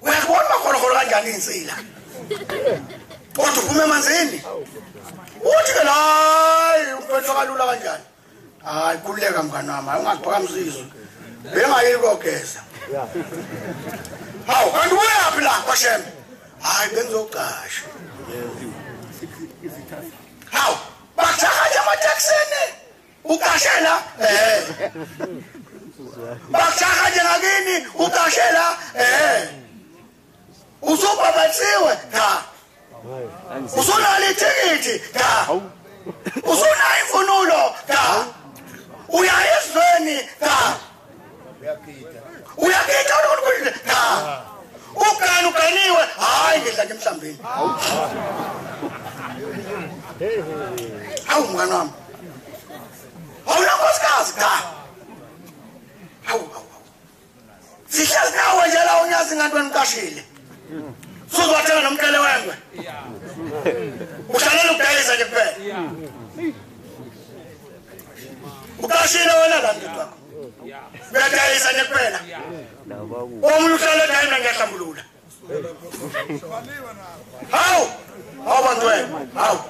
Uyakubona makhona kanjani insila Uthi uphume emanzini Uthi ke hayi umfethu kalula kanjani hayi kuleka mngani wami ungaziphakamsizwe bengayikogeza Hawu kanti uyaphi la kwashembe hayi bengizoqasha Hawu bakuthakaja amateksini uqashela bakuthakaja ngakini uqashela usubabathiwe cha usunalo ithikithi cha usunayo imfunulo cha uya ezweni cha uyakhetha ukuthi cha ukaniwe hayi ngidla emhlambeni Hawu mngani wami awunankosikazi cha hawu sihlezi nawe nje la unyazi ngantweni qashile Suzowathela nomqele wengwe Uhlalela ukudayisa nje kuphela Uqashile wena la mntu wakho Uyadayisa nje kuphela Omunye uhlala dayina ngiyahlambulula Hawu abantu wena hawu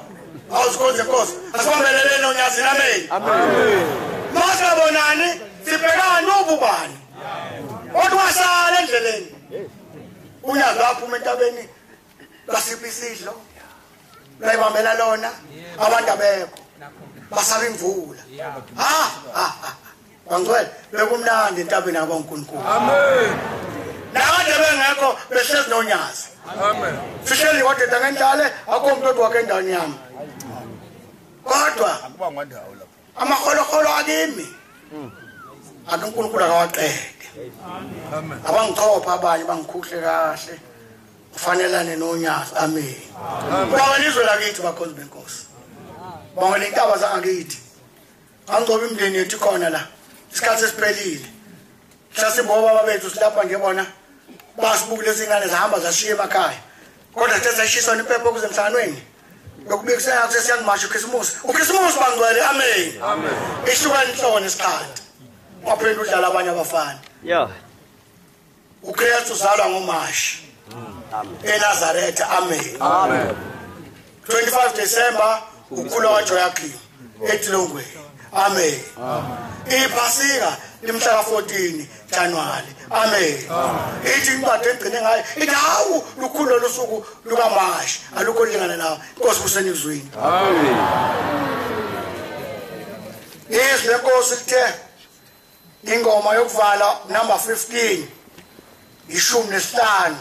awusikhonze Nkosi asibambelele nonyazi nameni amen Masabonani sibhekana ububani Odwasala endleleni Unyazi waphuma entabeni lasiphi isidlo layibambela lona abantu abekho basaba imvula Bangcwele bekumnandi entabeni yabonkulunkulu amen Nade bengekho behlezi nonyazi amen Sihleli kodwa ngendlale akho umuntu wakhe endaweni yami Kodwa akuba ngwandawo lapha amakholokholo akimi akunkulunkulu akawaqede amen Abangichopha abanye bangikhuhle kahle kufanelane nonyazi amen Bawelizwe lakithi bakhozi benkosi Bawele intaba zangakithi angcoba imndeni yethu khona la isikhathi esiphelile sasiboba babethu silapha ngebona basibukile singane zahamba zashiya emakhaya kodwa sithe sashiswa impepho kuze emhlanganweni lokubikisela ukuthi siyangimasha uKhisimusi bangcwele amen Amen. ishuka inhloni isikhathi waphela udlala abanye abafana Yeah. uKristu uzalwa ngoMashi Amen. eNazaretha amen Amen. 25 December ukhula waJoyakim eTilongweni amen iPhasika limhla ka14 January amen ithi incwadi egcine ngayo ithi hawu lukhulu losuku lukaMashi alukho lingana nawo inkosi kusenizwini Amen. izwi lenkosi lithe ingoma yokuvala number 15 15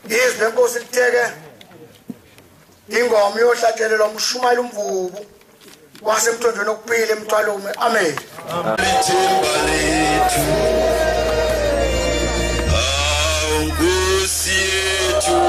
izwi lenkosi litheke ingoma yohlatshelelwa umshumayela umvubu wasemthonjweni okupile emthwalume amen Lithemba lethu Nkosi yethu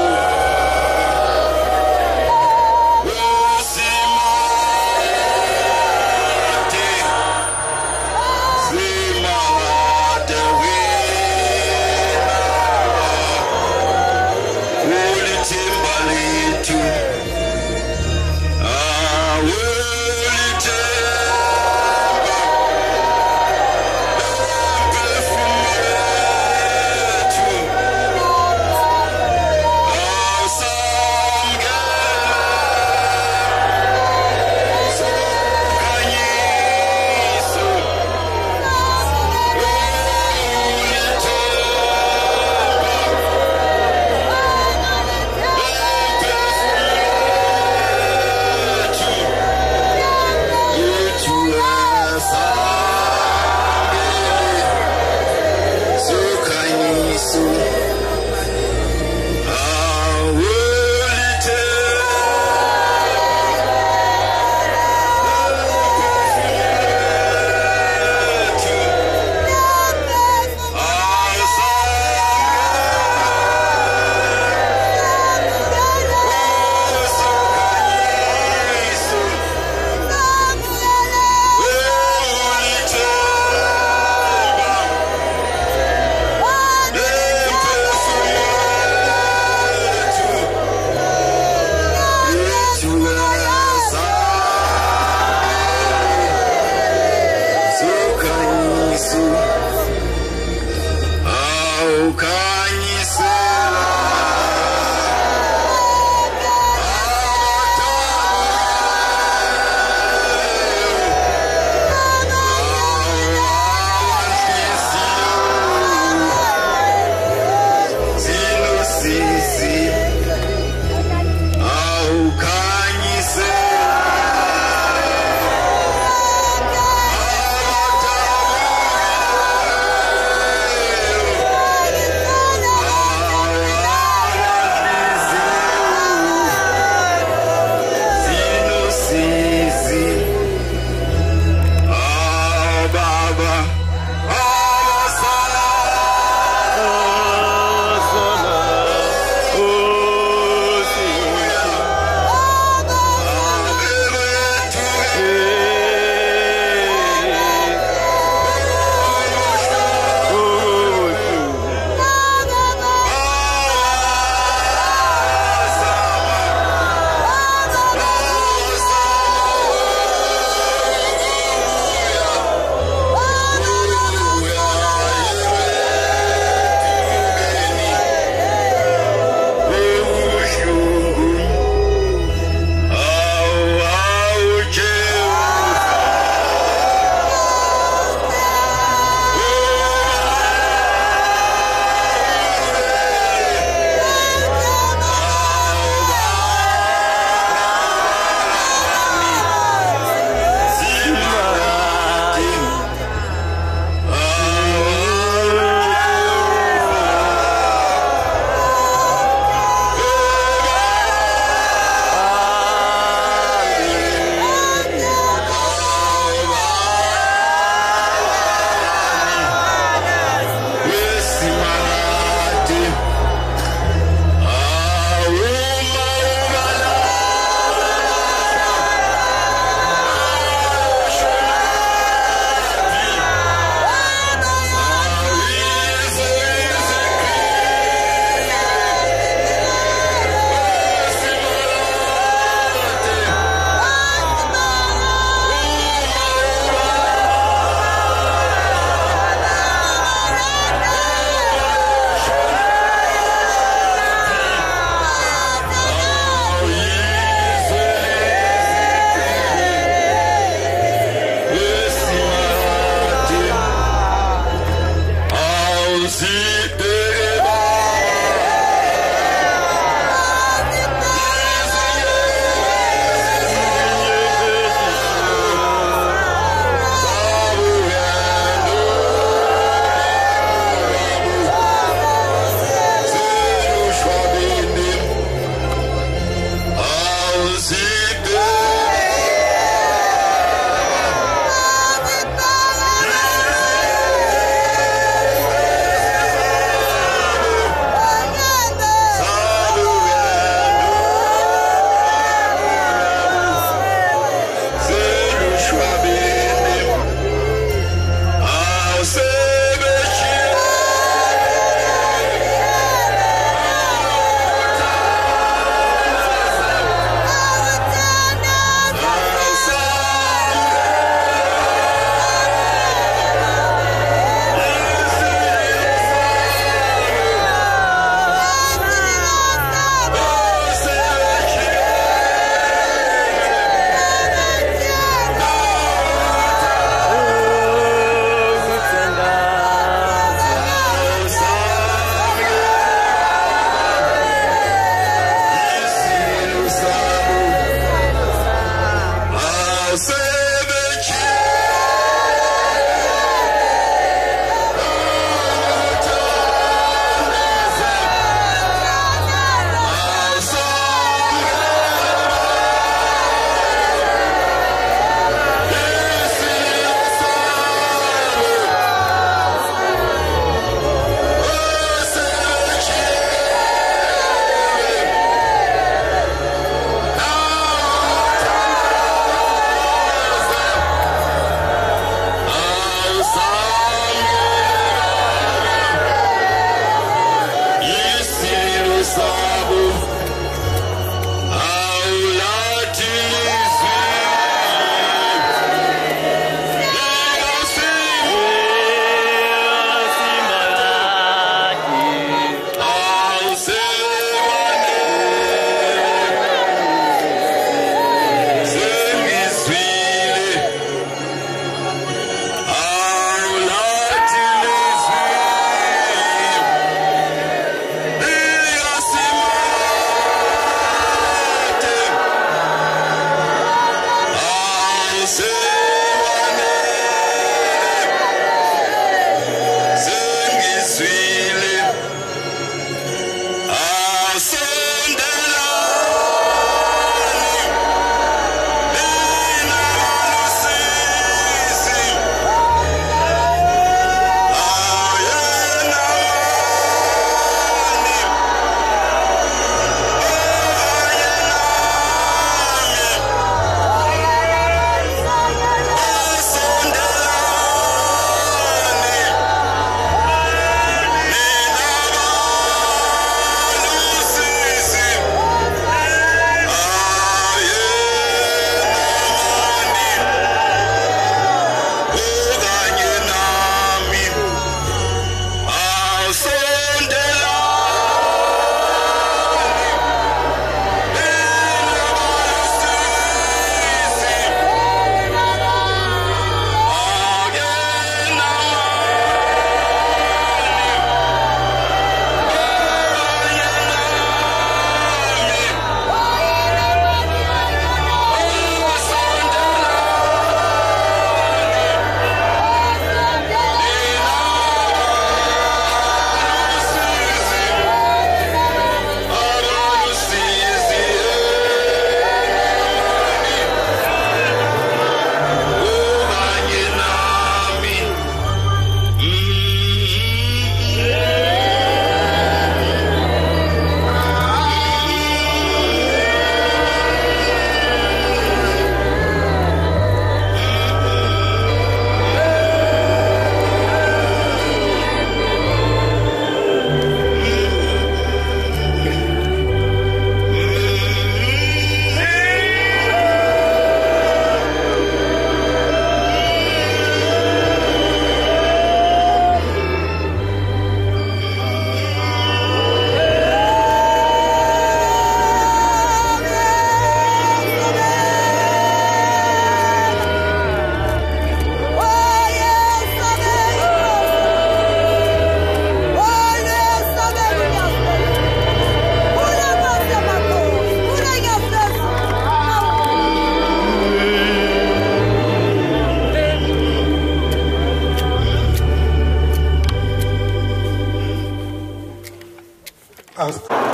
Christ.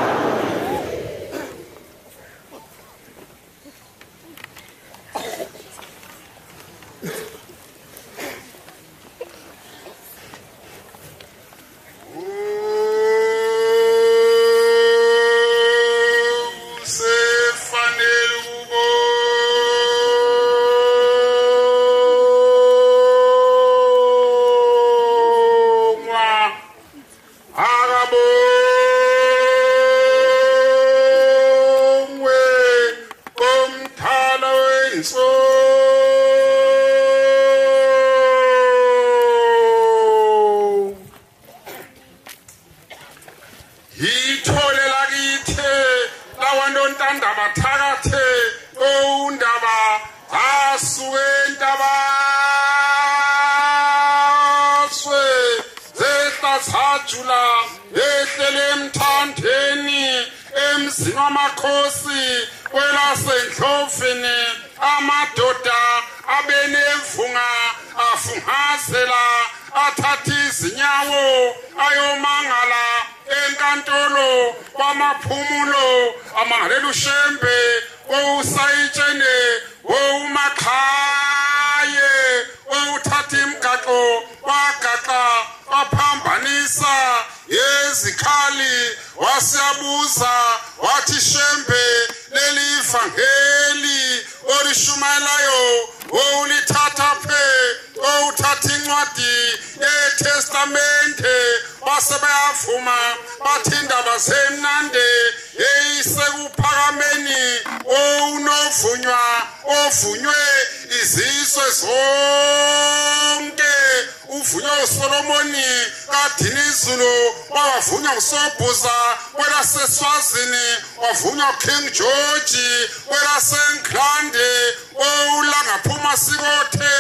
King George, wela senklande, ulanga phuma sikothe,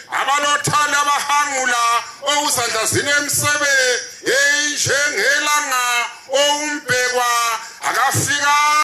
abalothala bahangula, uzandla zinemsebe.